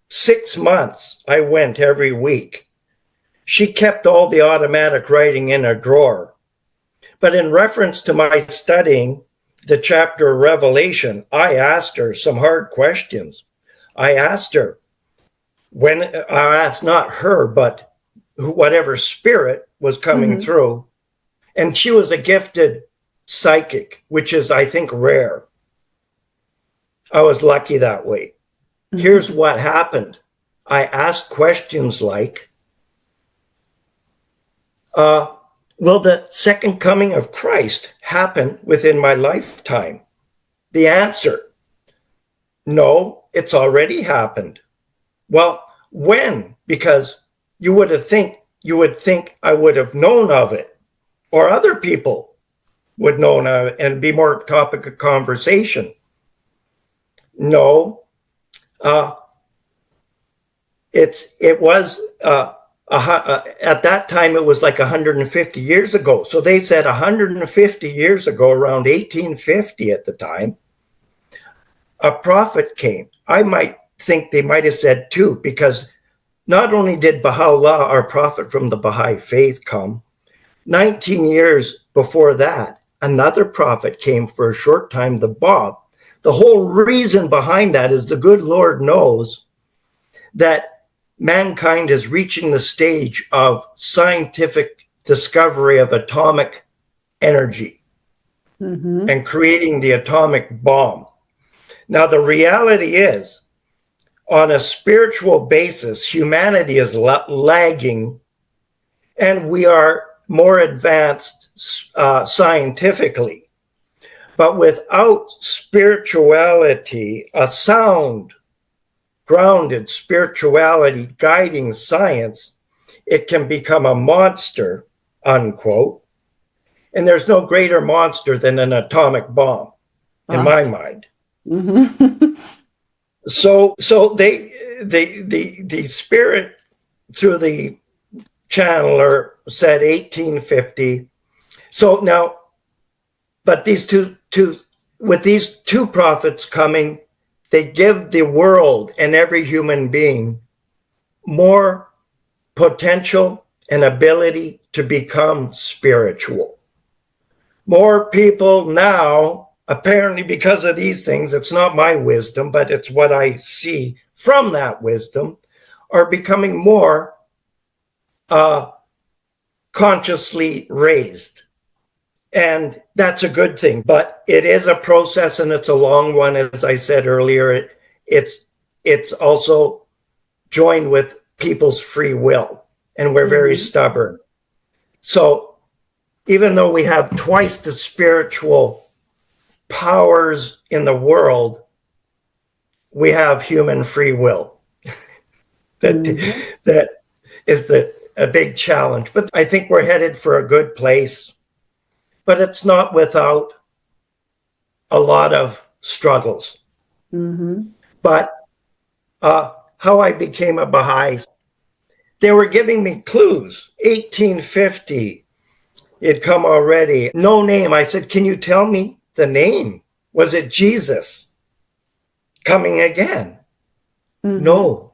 6 months. I went every week. She kept all the automatic writing in a drawer. But in reference to my studying the chapter of Revelation, I asked her some hard questions. I asked her, I asked not her, but whatever spirit was coming through. And she was a gifted psychic, which is, I think, rare. I was lucky that way. Here's what happened. I asked questions like, will the second coming of Christ happen within my lifetime? The answer, no, it's already happened. Well, when? Because you would think I would have known of it, or other people would know of it and be more topic of conversation. No, it was at that time it was like 150 years ago. So they said 150 years ago, around 1850 at the time, a prophet came. I might think they might have said 2, because not only did Baha'u'llah, our prophet from the Baha'i Faith, come, 19 years before that, another prophet came for a short time, the Bab. The whole reason behind that is the good Lord knows that mankind is reaching the stage of scientific discovery of atomic energy and creating the atomic bomb. Now, the reality is, on a spiritual basis, humanity is lagging, and we are more advanced scientifically. But without spirituality, a sound, grounded spirituality guiding science, it can become a monster, unquote. And there's no greater monster than an atomic bomb, in my mind. So the spirit through the channeler said 1850. So now, but these two with these 2 prophets coming, they give the world and every human being more potential and ability to become spiritual. More people now, apparently because of these things, it's not my wisdom, but it's what I see from that wisdom, are becoming more consciously raised. And that's a good thing, but it is a process and it's a long one. As I said earlier, it's also joined with people's free will, and we're very stubborn. So even though we have twice the spiritual powers in the world, we have human free will. That is a big challenge. But I think we're headed for a good place. But it's not without a lot of struggles. But how I became a Baha'i, they were giving me clues. 1850, it'd come already. No name. I said, can you tell me the name? Was it Jesus? Coming again? No.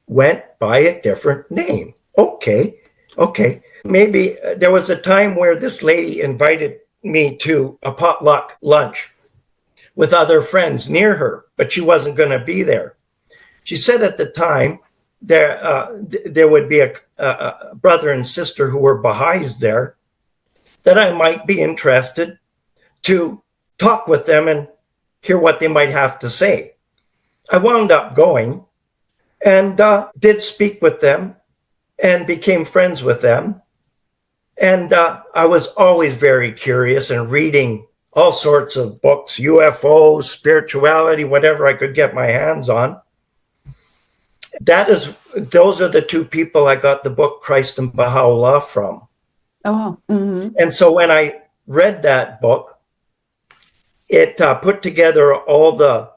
Went by a different name. Okay. Maybe there was a time where this lady invited me to a potluck lunch with other friends near her, but she wasn't going to be there. She said at the time there would be a brother and sister who were Baha'is there, that I might be interested to talk with them and hear what they might have to say. I wound up going and did speak with them and became friends with them. And I was always very curious and reading all sorts of books, UFOs, spirituality, whatever I could get my hands on. Those are the two people I got the book Christ and Baha'u'llah from. Oh, And so when I read that book, it put together all the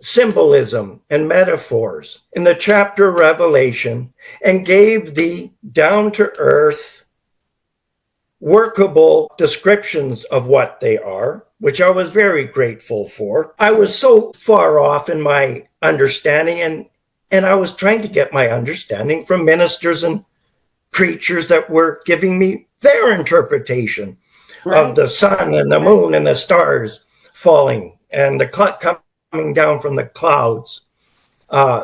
symbolism and metaphors in the chapter Revelation and gave the down-to-earth, workable descriptions of what they are, which I was very grateful for. I was so far off in my understanding, and I was trying to get my understanding from ministers and preachers that were giving me their interpretation of the sun and the moon and the stars falling and the coming down from the clouds,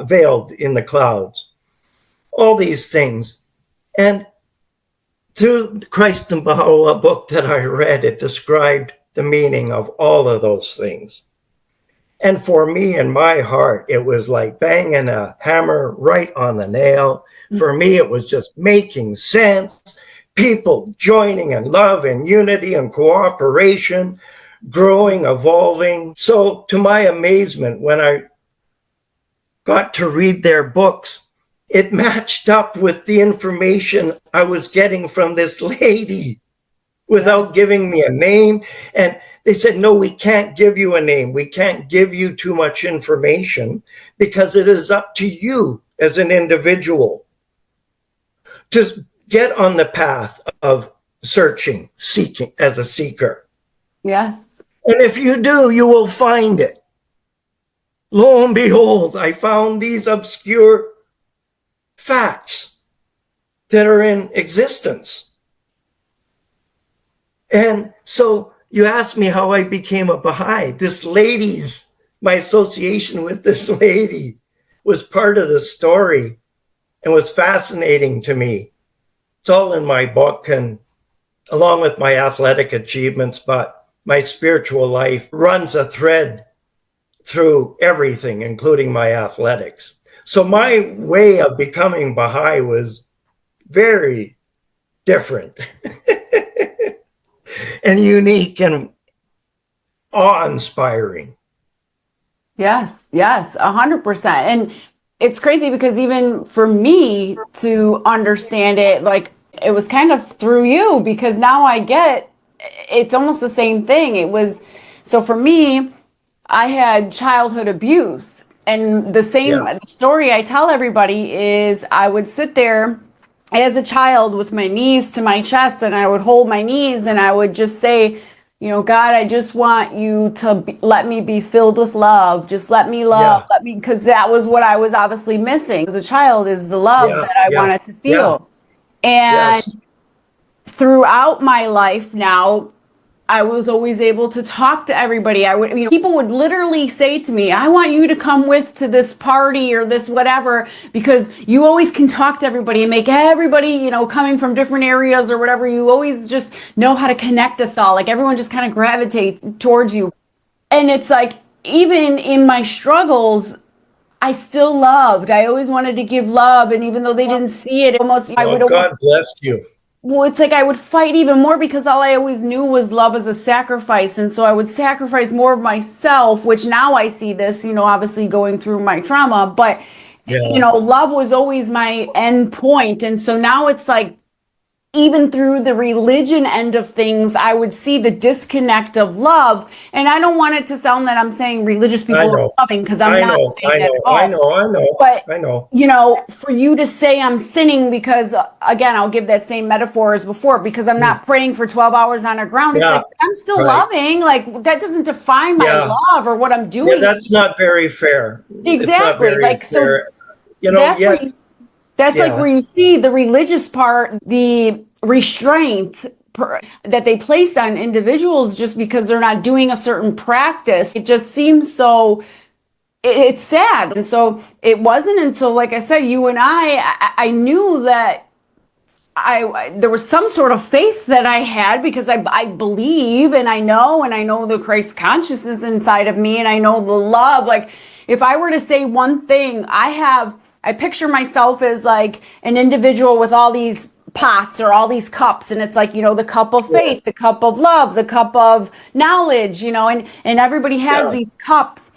veiled in the clouds, all these things. And through Christ and Baha'u'llah book that I read, it described the meaning of all of those things. And for me, in my heart, it was like banging a hammer right on the nail. For me, it was just making sense. People joining in love and unity and cooperation, growing, evolving. So to my amazement, when I got to read their books, it matched up with the information I was getting from this lady without giving me a name. And they said, no, we can't give you a name. We can't give you too much information because it is up to you as an individual to get on the path of searching, seeking as a seeker. yes. And if you do, you will find it. Lo and behold, I found these obscure facts that are in existence. And so you asked me how I became a Baha'i. My association with this lady was part of the story and was fascinating to me. It's all in my book, and along with my athletic achievements, but my spiritual life runs a thread through everything, including my athletics. So my way of becoming Baha'i was very different and unique and awe-inspiring. Yes, 100%. And it's crazy because even for me to understand it, like it was kind of through you, because now I get it's almost the same thing. So for me, I had childhood abuse. And the story I tell everybody is I would sit there as a child with my knees to my chest, and I would hold my knees and I would just say, God, I just want you to let me be filled with love. Just let me love, because that was what I was obviously missing as a child, is the love that I wanted to feel. And throughout my life now, I was always able to talk to everybody. People would literally say to me, I want you to come with to this party or this whatever, because you always can talk to everybody and make everybody, coming from different areas or whatever, you always just know how to connect us all. Like everyone just kind of gravitates towards you. And it's like, even in my struggles, I still loved. I always wanted to give love. And even though they didn't see it, God bless you. Well, it's like I would fight even more because all I always knew was love as a sacrifice. And so I would sacrifice more of myself, which now I see this, obviously going through my trauma. But, love was always my end point. And so now it's like, even through the religion end of things, I would see the disconnect of love. And I don't want it to sound that I'm saying religious people are loving, because I'm not saying that at all. I know. But, I know. For you to say I'm sinning because, again, I'll give that same metaphor as before, because I'm not praying for 12 hours on the ground. It's like, I'm still loving. Like, that doesn't define my love or what I'm doing. Yeah, that's not very fair. Exactly. Like, fair. That's like where you see the religious part, the restraint that they place on individuals just because they're not doing a certain practice. It just seems so, it's sad. And so it wasn't until, like I said, you and I knew that there was some sort of faith that I had, because I believe and I know the Christ consciousness inside of me, and I know the love. Like, if I were to say one thing, I picture myself as like an individual with all these pots or all these cups, and it's like, the cup of faith, the cup of love, the cup of knowledge, and everybody has these cups.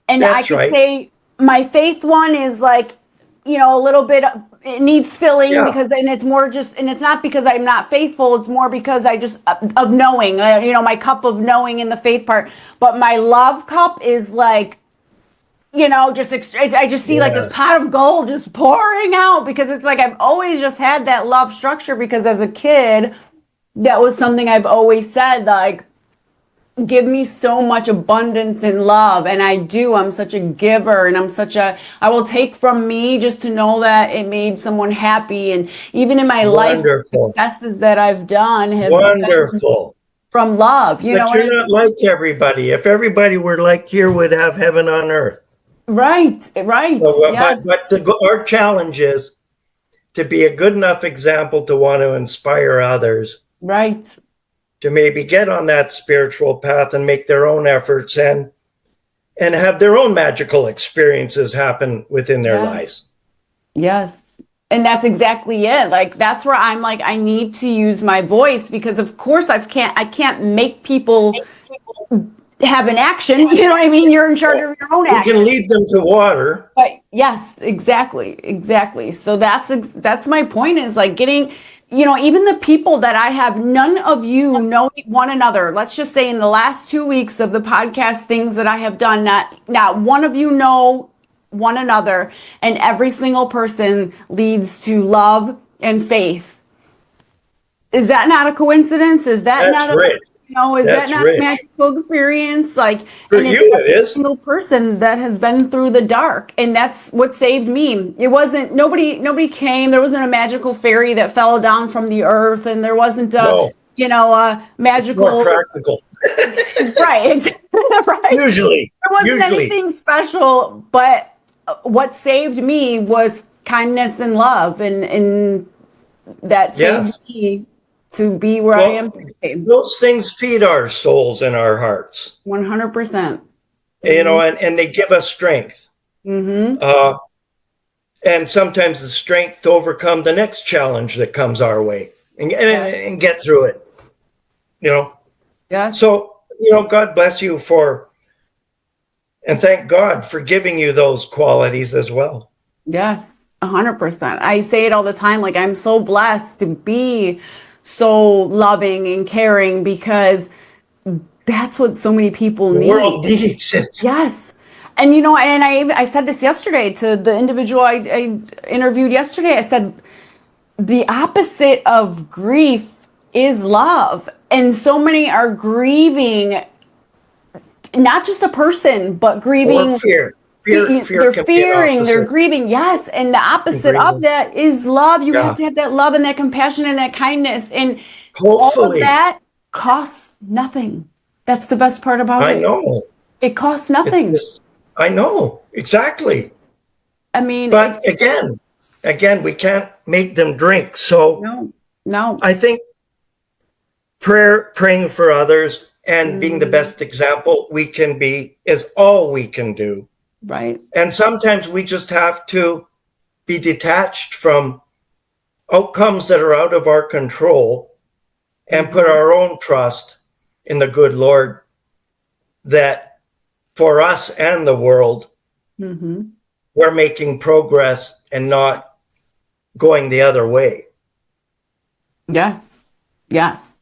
And I could say my faith one is like, a little bit, it needs filling, because, and it's more just, and it's not because I'm not faithful, it's more because I just, of knowing, my cup of knowing in the faith part. But my love cup is like, I just see like this pot of gold just pouring out, because it's like I've always just had that love structure, because as a kid, that was something I've always said, like, give me so much abundance in love. And I'm such a giver, and I will take from me just to know that it made someone happy. And even in my life, successes that I've done have been from love. But you're not like everybody. If everybody were like you, would have heaven on earth. Right. Yes. But our challenge is to be a good enough example to want to inspire others. Right. To maybe get on that spiritual path and make their own efforts and have their own magical experiences happen within their lives. Yes. And that's exactly it. Like, that's where I'm like, I need to use my voice, because of course I can't make people have an action. You know what I mean? You're in charge of your own action. You can lead them to water. But yes, exactly. So that's my point, is like getting, even the people that I have, none of you know one another. Let's just say in the last 2 weeks of the podcast things that I have done, not one of you know one another, and every single person leads to love and faith. Is that not a coincidence? Is that That's not rich. Is that not a magical experience? Like, for you, it is. Single person that has been through the dark, and that's what saved me. It wasn't nobody came. There wasn't a magical fairy that fell down from the earth, and there wasn't a magical. More practical. Right. Right. Usually, there wasn't anything special, but what saved me was kindness and love, and that saved me to be where I am today. Those things feed our souls and our hearts. 100%. And they give us strength. Mm-hmm. And sometimes the strength to overcome the next challenge that comes our way and get through it. Yes. So, God bless you and thank God for giving you those qualities as well. Yes, 100%. I say it all the time. Like, I'm so blessed to be so loving and caring, because that's what so many people need. The world needs it. Yes. And and I said this yesterday to the individual I interviewed yesterday. I said the opposite of grief is love. And so many are grieving not just a person, but grieving or fear. They're fearing, they're grieving. Yes. And the opposite of that is love. You have to have that love and that compassion and that kindness. And hopefully, all of that costs nothing. That's the best part about I it. know. It costs nothing. I know, exactly. I mean, But again, we can't make them drink. So no. I think praying for others and being the best example we can be is all we can do. Right. And sometimes we just have to be detached from outcomes that are out of our control and put our own trust in the good Lord, that for us and the world, we're making progress and not going the other way. Yes. Yes.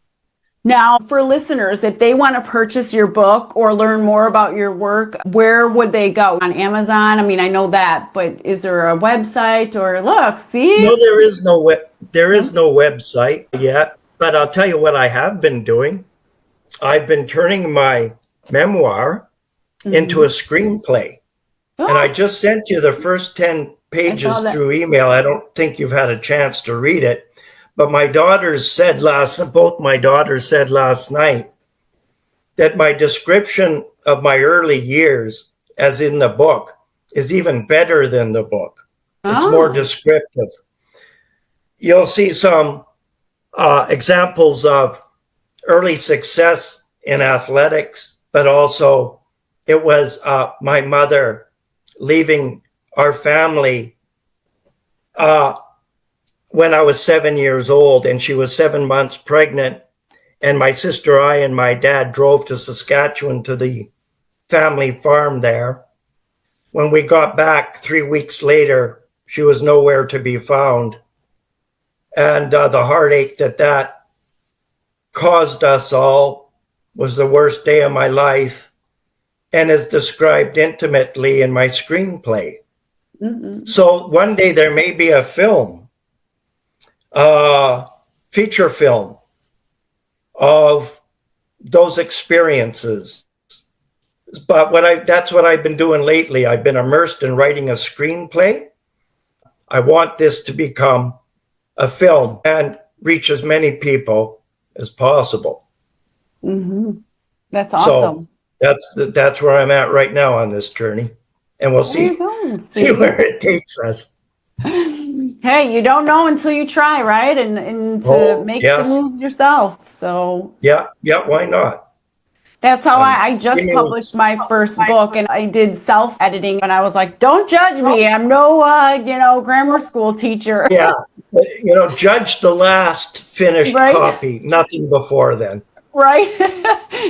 Now, for listeners, if they want to purchase your book or learn more about your work, where would they go? On Amazon? I mean, I know that, but is there a website or look, see? No, there is no website yet, but I'll tell you what I have been doing. I've been turning my memoir into a screenplay. And I just sent you the first 10 pages through email. I don't think you've had a chance to read it. But both my daughters said last night that my description of my early years, as in the book, is even better than the book. It's more descriptive. You'll see some examples of early success in athletics, but also it was my mother leaving our family when I was 7 years old, and she was 7 months pregnant. And my sister, I, and my dad drove to Saskatchewan to the family farm there. When we got back 3 weeks later, she was nowhere to be found. And the heartache that caused us all was the worst day of my life, and is described intimately in my screenplay. So one day there may be a film, feature film of those experiences. But that's what I've been doing lately. I've been immersed in writing a screenplay. I want this to become a film and reach as many people as possible. That's awesome. So that's where I'm at right now on this journey. And we'll see where it takes us. Hey, you don't know until you try, right? And to make the moves yourself. So yeah, why not? That's how I just published my first book, and I did self-editing, and I was like, don't judge me. I'm no, grammar school teacher. Yeah. Judge the last finished copy, nothing before then. Right.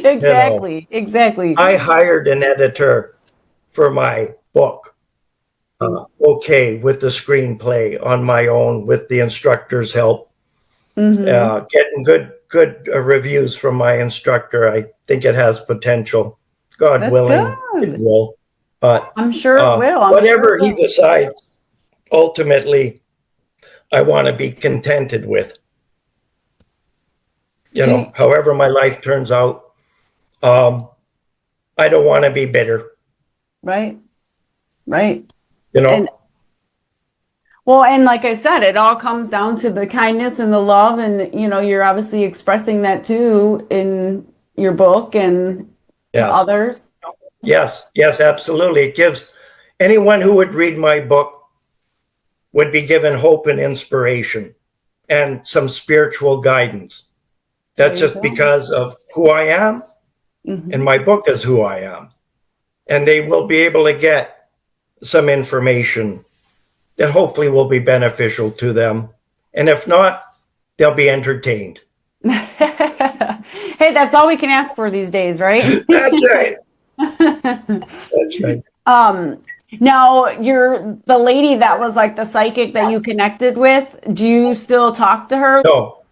Exactly. Exactly. I hired an editor for my book. With the screenplay on my own, with the instructor's help, getting good reviews from my instructor. I think it has potential. God willing, it will. But I'm sure it will. Whatever he decides, ultimately, I want to be contented with. However my life turns out, I don't want to be bitter. Right. And like I said, it all comes down to the kindness and the love, and you're obviously expressing that too in your book and to others. Yes, absolutely. It gives anyone who would read my book would be given hope and inspiration and some spiritual guidance. That's just because of who I am, and my book is who I am. And they will be able to get some information that hopefully will be beneficial to them. And if not, they'll be entertained. Hey, that's all we can ask for these days, right? That's right. That's right. Now, you're the lady that was like the psychic that you connected with. Do you still talk to her? No,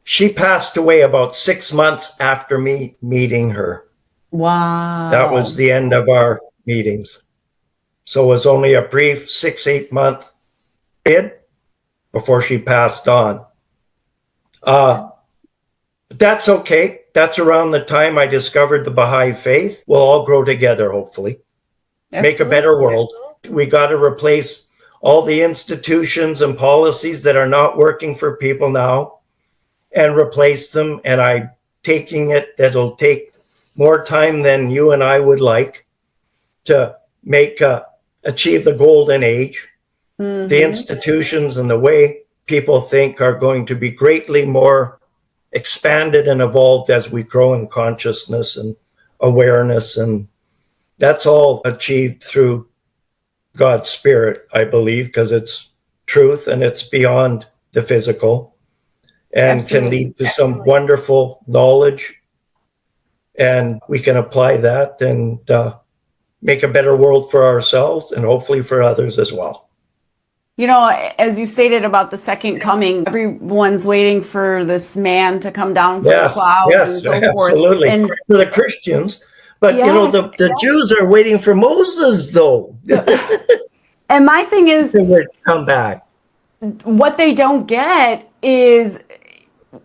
she passed away about 6 months after me meeting her. Wow. That was the end of our meetings. So it was only a brief 6-8 month period before she passed on. That's okay. That's around the time I discovered the Baha'i Faith. We'll all grow together, hopefully. Absolutely. Make a better world. We got to replace all the institutions and policies that are not working for people now. and replace them. And I'm taking it, that'll take more time than you and I would like to achieve the golden age. The institutions and the way people think are going to be greatly more expanded and evolved as we grow in consciousness and awareness. And that's all achieved through God's Spirit, I believe, because it's truth and it's beyond the physical and Absolutely. Can lead to some wonderful knowledge. And we can apply that and make a better world for ourselves and hopefully for others as well. You know, as you stated about the second coming, everyone's waiting for this man to come down from the clouds and so absolutely. forth. And for the Christians. But, you know, the Jews are waiting for Moses, though. And my thing is, to come back. What they don't get is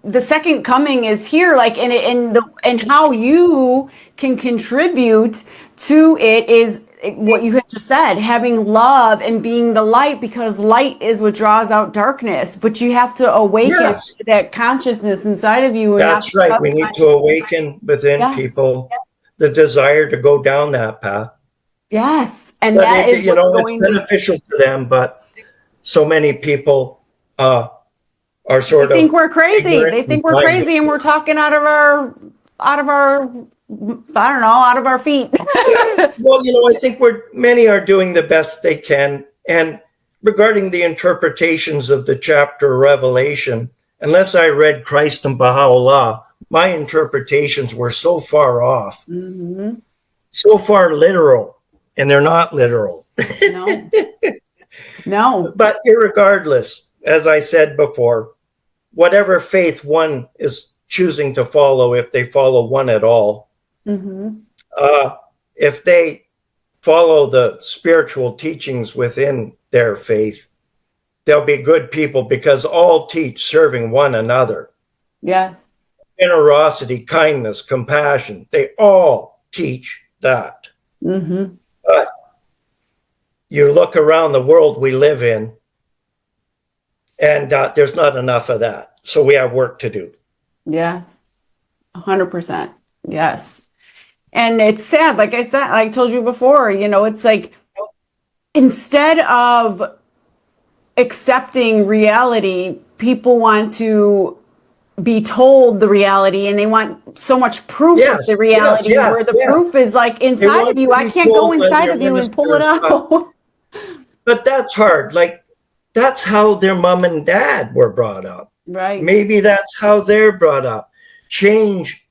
the second coming is here, like, and how you can contribute to it is what you had just said, having love and being the light, because light is what draws out darkness. But you have to awaken to that consciousness inside of you. And that's right. We need to awaken within people the desire to go down that path. Yes. And but that is it's beneficial to them, but so many people are sort of think we're crazy. They think we're crazy and we're talking out of our I don't know, out of our feet. Well, you know, I think many are doing the best they can. And regarding the interpretations of the chapter of Revelation, unless I read Christ and Baha'u'llah, my interpretations were so far off, so far literal, and they're not literal. No. But irregardless, as I said before, whatever faith one is choosing to follow, if they follow one at all, if they follow the spiritual teachings within their faith, they'll be good people because all teach serving one another. Yes. Generosity, kindness, compassion, they all teach that. But you look around the world we live in, and there's not enough of that. So we have work to do. Yes, 100%. Yes. And it's sad, like I said, I told you before, you know, it's like, instead of accepting reality, people want to be told the reality, and they want so much proof of the reality, where the proof is like inside of you. I can't go inside of you and pull it out. But that's hard. Like, that's how their mom and dad were brought up. Right. Maybe that's how they're brought up. Change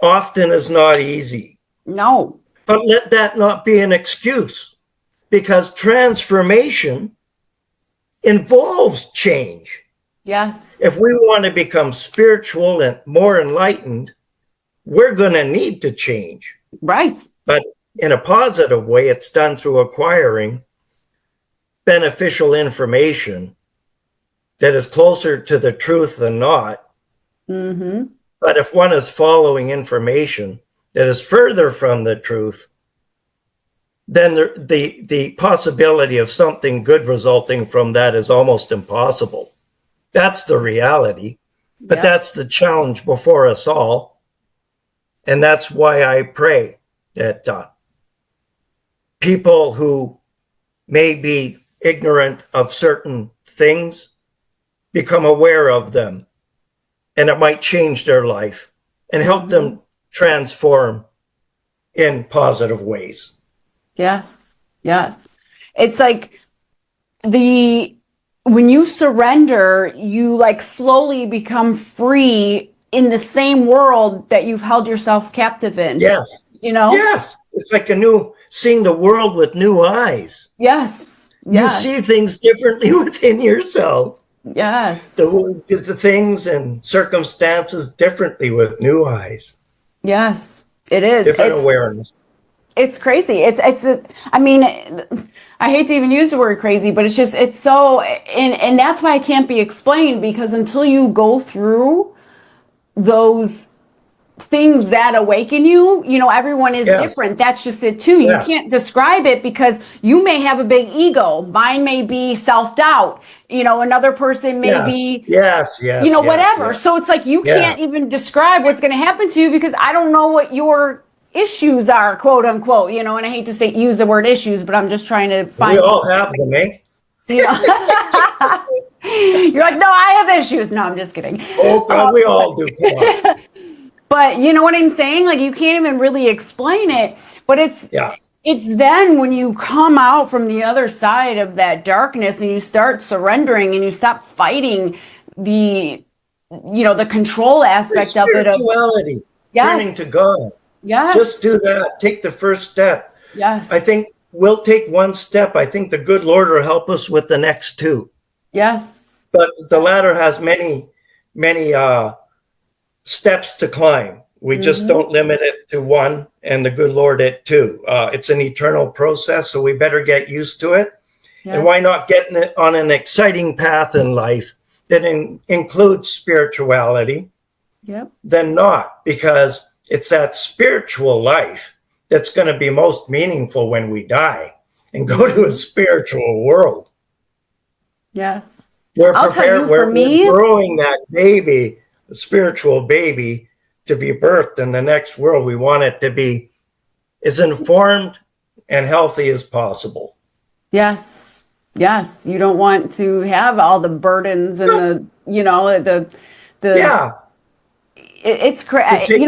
often is not easy. No. But let that not be an excuse, because transformation involves change. Yes. If we want to become spiritual and more enlightened, we're going to need to change. Right. But in a positive way, it's done through acquiring beneficial information that is closer to the truth than not. But if one is following information that is further from the truth, then the possibility of something good resulting from that is almost impossible. That's the reality, but that's the challenge before us all. And that's why I pray that people who may be ignorant of certain things become aware of them, and it might change their life and help them transform in positive ways. Yes. Yes. It's like when you surrender, you like slowly become free in the same world that you've held yourself captive in. Yes. You know? Yes. It's like seeing the world with new eyes. Yes. You see things differently within yourself. Yes. The things and circumstances differently with new eyes. Yes, it is. Different awareness. It's crazy. I mean, I hate to even use the word crazy, but it's so, and that's why it can't be explained, because until you go through those things that awaken you, everyone is Yes. different. That's just it too. Yes. You can't describe it because you may have a big ego. Mine may be self-doubt. Another person may Yes. be, Yes. Yes. whatever. Yes. So it's like you can't Yes. even describe what's going to happen to you because I don't know what your issues are, quote unquote, and I hate to use the word issues, but I'm just trying to find We all have them, eh? You're like, no, I have issues. No, I'm just kidding. Oh, God, we all do. Come on. But you know what I'm saying? Like, you can't even really explain it. But it's then when you come out from the other side of that darkness and you start surrendering and you stop fighting the control aspect of it. Spirituality. Turning to God. Yes. Just do that. Take the first step. Yes. I think we'll take one step. I think the good Lord will help us with the next two. Yes. But the ladder has many steps to climb. We just don't limit it to one, and the good Lord at two. It's an eternal process, so we better get used to it. Yes. And why not get on an exciting path in life that includes spirituality? Yep. Than not, because it's that spiritual life that's going to be most meaningful when we die and go to a spiritual world. Yes. We're prepared. We're growing that baby, the spiritual baby, to be birthed in the next world. We want it to be as informed and healthy as possible. Yes. Yes. You don't want to have all the burdens and it's crazy.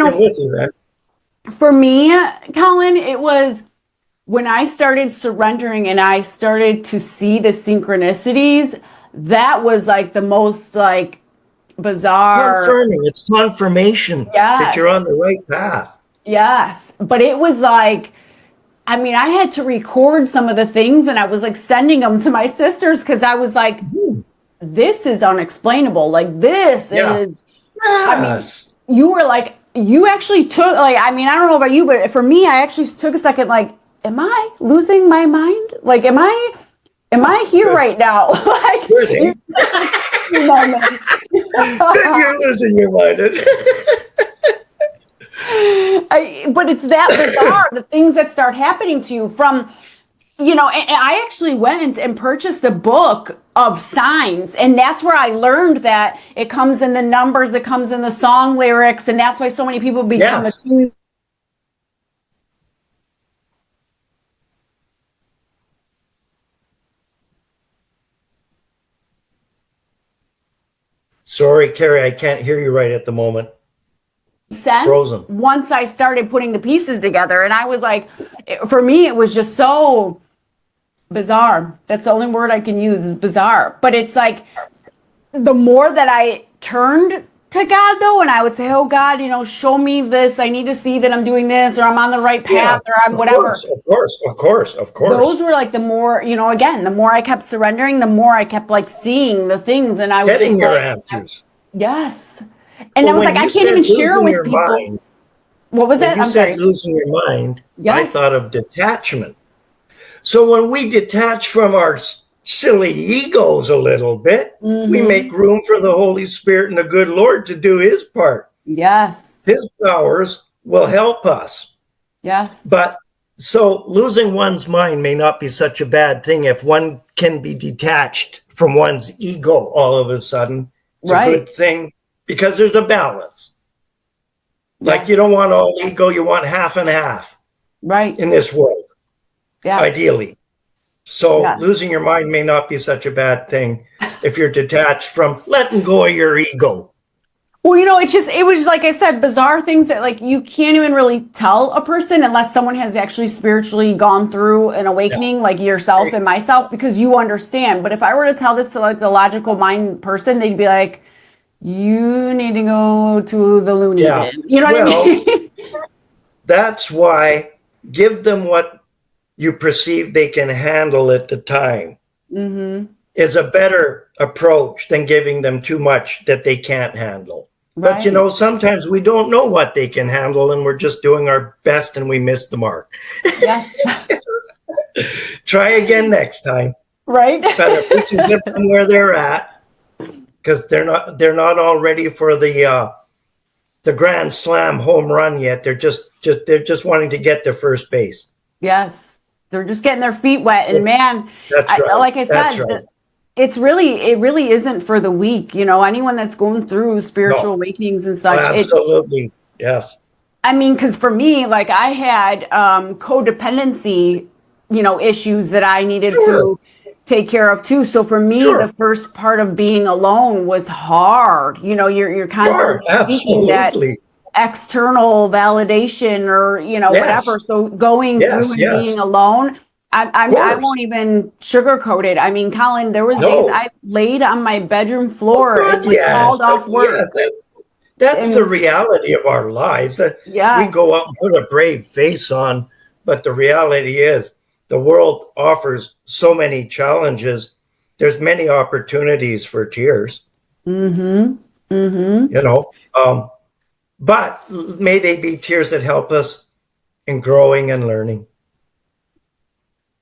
For me, Colin, it was when I started surrendering and I started to see the synchronicities. That was like the most like bizarre. Confirming. It's confirmation that you're on the right path. Yes. But it was like, I had to record some of the things and I was like sending them to my sisters because I was like, this is unexplainable. Like this is, yes. You were like, you actually took like, I don't know about you, but for me, I actually took a second, like, am I losing my mind? Like, am I here right now? Like, you're losing your mind. But it's that bizarre, the things that start happening to you from, and I actually went and purchased a book of signs, and that's where I learned that it comes in the numbers, it comes in the song lyrics, and that's why so many people become attuned. Sorry, Kerie, I can't hear you right at the moment. Sense Frozen. Once I started putting the pieces together, and I was like, for me, it was just so bizarre. That's the only word I can use is bizarre. But it's like the more that I turned to God, though, and I would say, oh, God, show me this. I need to see that I'm doing this, or I'm on the right path, or I'm whatever. Of course. Those were like the more, again, the more I kept surrendering, the more I kept like seeing the things, and I was getting just your like, answers. Yes. And I was like, I can't even share with people. Mind, what was it? I'm sorry. Losing your mind, yes. I thought of detachment. So when we detach from our silly egos a little bit, we make room for the Holy Spirit and the good Lord to do his part. Yes. His powers will help us. Yes. But so losing one's mind may not be such a bad thing if one can be detached from one's ego all of a sudden. It's a good thing because there's a balance. Yes. Like you don't want all ego, you want half and half. Right. In this world. Yeah. Ideally. So losing your mind may not be such a bad thing if you're detached from letting go of your ego. Well, it was like I said, bizarre things that like you can't even really tell a person unless someone has actually spiritually gone through an awakening, like yourself and myself, because you understand. But if I were to tell this to like the logical mind person, they'd be like, you need to go to the loony bin. You know what I mean? That's why give them what you perceive they can handle at the time is a better approach than giving them too much that they can't handle. Right. But, sometimes we don't know what they can handle and we're just doing our best and we miss the mark. Yes. Try again next time. Right. Better put them where they're at because they're not all ready for the the grand slam home run yet. They're just wanting to get to first base. Yes, they're just getting their feet wet, and man, That's right. like I That's said, right. it really isn't for the weak. Anyone that's going through spiritual No, awakenings and such, absolutely. Yes. I mean, because for me, like I had codependency, issues that I needed Sure. to take care of too. So for me, the Sure. first part of being alone was hard. You're Sure. constantly seeking that Absolutely. external validation or whatever. Yes. So going through Yes. and being Yes. alone, Of I course. won't even sugarcoat it. I mean, Colin, there was days No. I laid on my bedroom Oh, floor and good. like Yes. called off Yes. work. That's the And reality of our lives. That we yes. go out and put a brave face on, but the reality is the world offers so many challenges. There's many opportunities for tears, Mm-hmm. Mm-hmm. you know. But may they be tears that help us in growing and learning,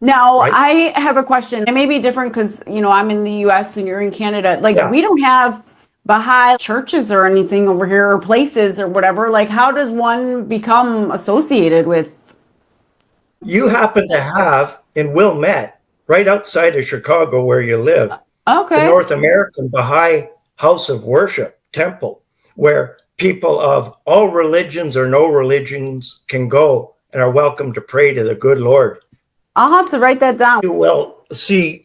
Now, right? I have a question. It may be different because, I'm in the US and you're in Canada. Like, Yeah. we don't have Baha'i churches or anything over here or places or whatever. Like, how does one become associated with? You happen to have in Wilmette, right outside of Chicago where you live, the Okay. North American Baha'i House of Worship Temple, where people of all religions or no religions can go and are welcome to pray to the good Lord. I'll have to write that down. You will see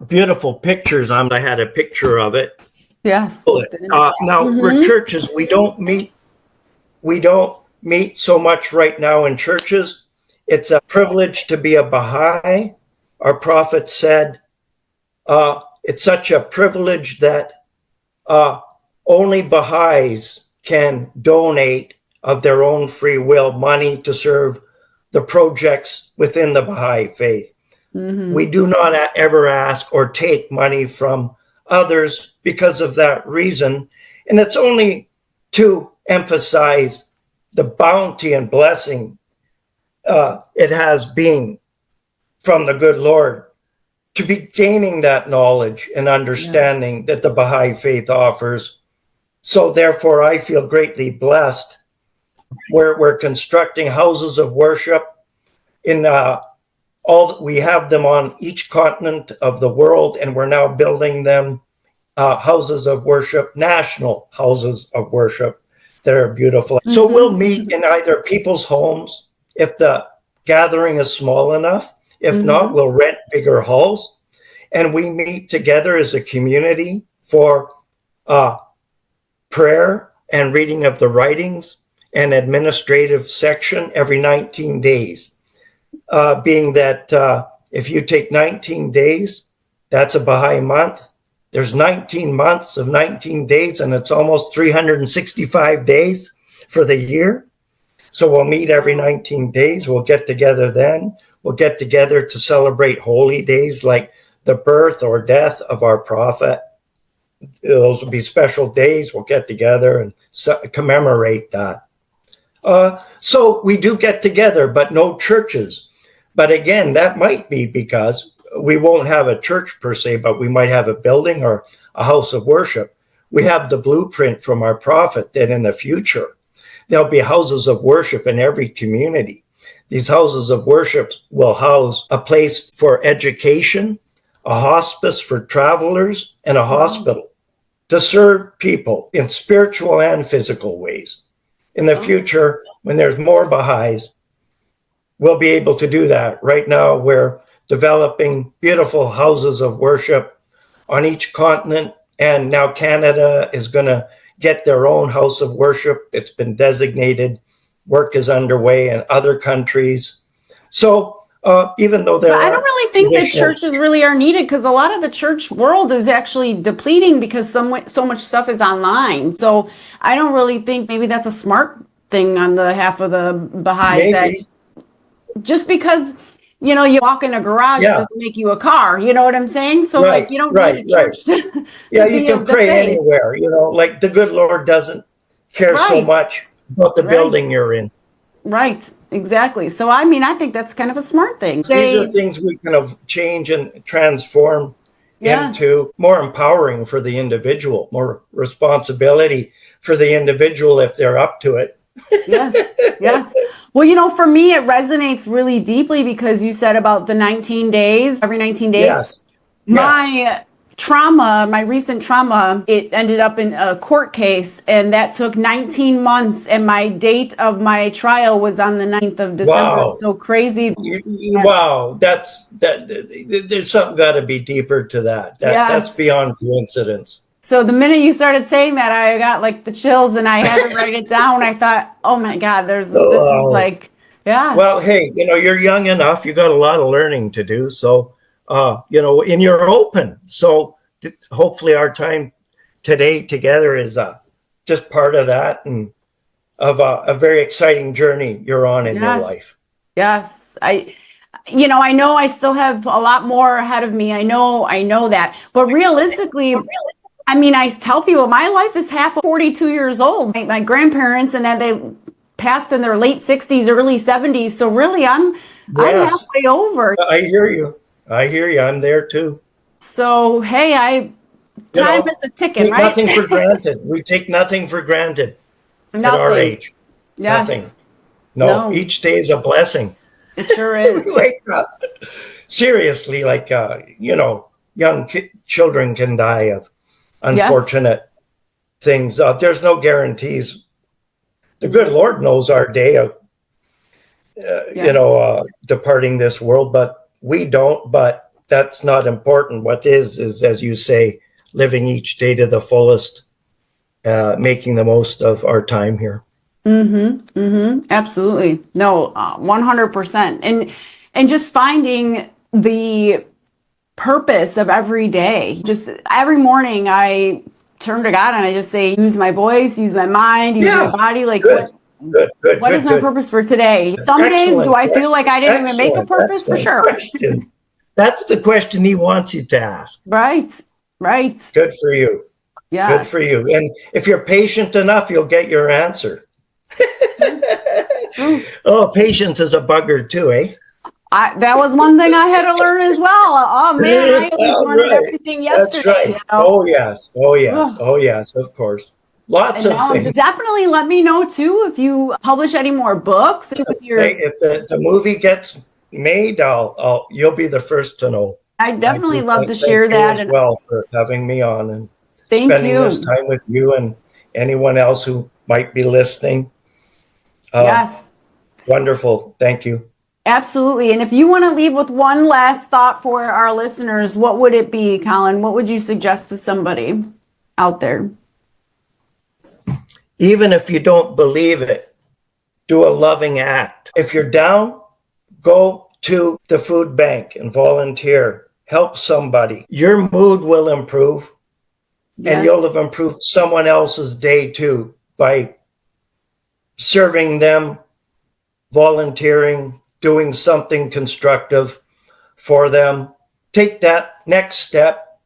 beautiful pictures. I had a picture of it. Yes. Now, we're Mm-hmm. churches. We don't meet. We don't meet so much right now in churches. It's a privilege to be a Baha'i. Our prophet said, it's such a privilege that only Baha'is can donate of their own free will money to serve the projects within the Baha'i faith. Mm-hmm. We do not ever ask or take money from others because of that reason. And it's only to emphasize the bounty and blessing it has been from the good Lord to be gaining that knowledge and understanding that the Baha'i faith offers. So therefore, I feel greatly blessed. We're constructing houses of worship in we have them on each continent of the world, and we're now building them houses of worship, national houses of worship that are beautiful. Mm-hmm. So we'll meet in either people's homes if the gathering is small enough. If Mm-hmm. not, we'll rent bigger halls, and we meet together as a community for prayer and reading of the writings and administrative section every 19 days. Being that if you take 19 days, that's a Baha'i month. There's 19 months of 19 days, and it's almost 365 days for the year. So we'll meet every 19 days. We'll get together then. We'll get together to celebrate holy days like the birth or death of our prophet. Those will be special days. We'll get together and commemorate that. So we do get together, but no churches. But again, that might be because we won't have a church per se, but we might have a building or a house of worship. We have the blueprint from our prophet that in the future, there'll be houses of worship in every community. These houses of worship will house a place for education, a hospice for travelers, and a hospital to serve people in spiritual and physical ways. In the future, when there's more Baha'is, we'll be able to do that. Right now, we're developing beautiful houses of worship on each continent. And now Canada is going to get their own house of worship. It's been designated. Work is underway in other countries. So even though there But I are don't really think that churches really are needed because a lot of the church world is actually depleting because so much stuff is online. So I don't really think maybe that's a smart thing on the half of the Baha'is that maybe, just because you walk in a garage yeah, doesn't make you a car. You know what I'm saying? So right, you don't right, need a right. church to Yeah, be you can of the pray faith. anywhere, like the good Lord doesn't care so Right. much about the Right. building you're in. Right. Exactly. So I think that's kind of a smart thing. These are Say, things we can change and transform into more empowering for the individual, more responsibility for the individual if they're up to it. Yes, yes. Well, for me, it resonates really deeply because you said about the 19 days, every 19 days. Yes. My trauma, my recent trauma, it ended up in a court case, and that took 19 months, and my date of my trial was on the 9th of December. Wow. So crazy. Wow. There's something got to be deeper to that. That's beyond coincidence. So the minute you started saying that, I got like the chills, and I had to write it down. I thought, oh my God, this is like, Well, hey, you're young enough. You got a lot of learning to do. So, and you're open. So hopefully our time today together is just part of that, and of a very exciting journey you're on in your life. Yes. I know I still have a lot more ahead of me. I know that. But realistically, I tell people my life is half 42 years old. My grandparents, and then they passed in their late 60s, early 70s. So really, I'm halfway over. I hear you. I'm there too. So, hey, time is a ticking, right? Nothing for granted. We take nothing for granted at our age. Yes. Nothing. No, each day is a blessing. It sure is. Wake up. Seriously, young children can die of unfortunate things. There's no guarantees. The good Lord knows our day of, departing this world, but we don't. But that's not important. What is, as you say, living each day to the fullest, making the most of our time here. Absolutely. No, 100%. And just finding the purpose of every day. Just every morning I turn to God and I just say, use my voice, use my mind, use my body. Like, what is my purpose for today? Some days do I feel like I didn't even make a purpose? For sure. Question. That's the question he wants you to ask. Right. Good for you. Yeah. Good for you. And if you're patient enough, you'll get your answer. Oh, patience is a bugger too, eh? That was one thing I had to learn as well. Oh man, I always wanted everything yesterday. That's right. Oh yes, of course. Lots of things. Definitely let me know too if you publish any more books. If the movie gets made, you'll be the first to know. I definitely love to share that as well for having me on and spending this time with you and anyone else who might be listening. Yes. Wonderful. Thank you. Absolutely. And if you want to leave with one last thought for our listeners, what would it be, Colin? What would you suggest to somebody out there? Even if you don't believe it, do a loving act. If you're down, go to the food bank and volunteer. Help somebody. Your mood will improve, and you'll have improved someone else's day too by serving them, volunteering, doing something constructive for them. Take that next step,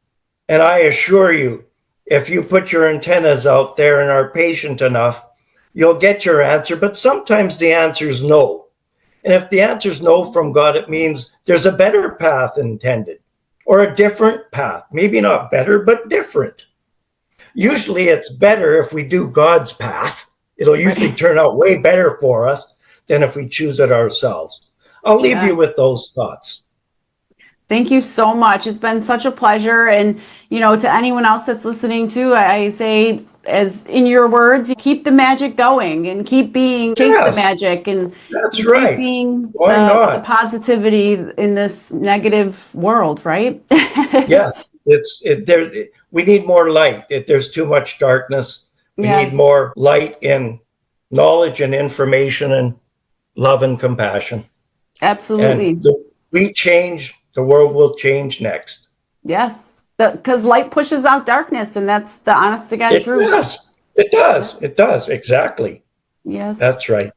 and I assure you, if you put your antennas out there and are patient enough, you'll get your answer. But sometimes the answer is no. And if the answer is no from God, it means there's a better path intended, or a different path. Maybe not better, but different. Usually it's better if we do God's path. It'll usually turn out way better for us than if we choose it ourselves. I'll leave you with those thoughts. Thank you so much. It's been such a pleasure. And, to anyone else that's listening too, I say, as in your words, you keep the magic going and keep chase the magic, and that's right. Being the positivity in this negative world, right? Yes. We need more light. There's too much darkness. We need more light in knowledge and information and love and compassion. Absolutely. And we change, the world will change next. Yes, because light pushes out darkness, and that's the honest to God truth. It does. Exactly. Yes. That's right.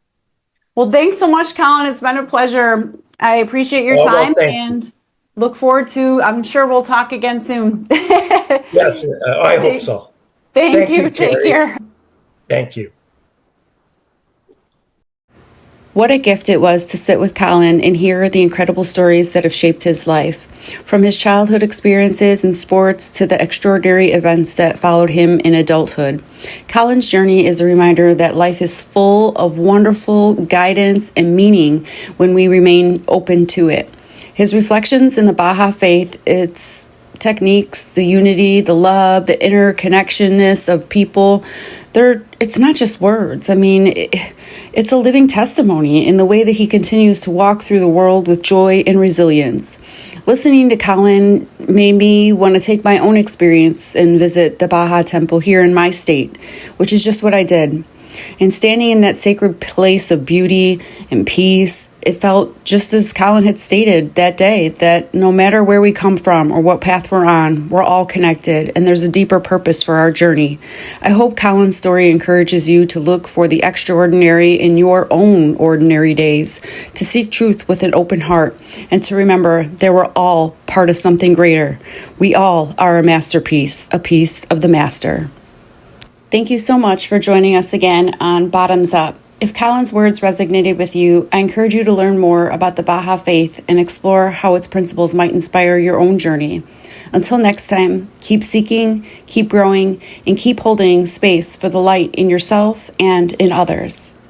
Well, thanks so much, Colin. It's been a pleasure. I appreciate your time and look forward to, I'm sure we'll talk again soon. Yes, I hope so. Thank you. Take care. Thank you. What a gift it was to sit with Colin and hear the incredible stories that have shaped his life. From his childhood experiences in sports to the extraordinary events that followed him in adulthood. Colin's journey is a reminder that life is full of wonderful guidance and meaning when we remain open to it. His reflections in the Baha'i Faith, its techniques, the unity, the love, the interconnectedness of people, it's not just words. I mean, it's a living testimony in the way that he continues to walk through the world with joy and resilience. Listening to Colin made me want to take my own experience and visit the Baha'i temple here in my state, which is just what I did. And standing in that sacred place of beauty and peace, it felt just as Colin had stated that day, that no matter where we come from or what path we're on, we're all connected and there's a deeper purpose for our journey. I hope Colin's story encourages you to look for the extraordinary in your own ordinary days, to seek truth with an open heart, and to remember that we're all part of something greater. We all are a masterpiece, a piece of the master. Thank you so much for joining us again on Bottoms Up. If Colin's words resonated with you, I encourage you to learn more about the Baha'i Faith and explore how its principles might inspire your own journey. Until next time, keep seeking, keep growing, and keep holding space for the light in yourself and in others.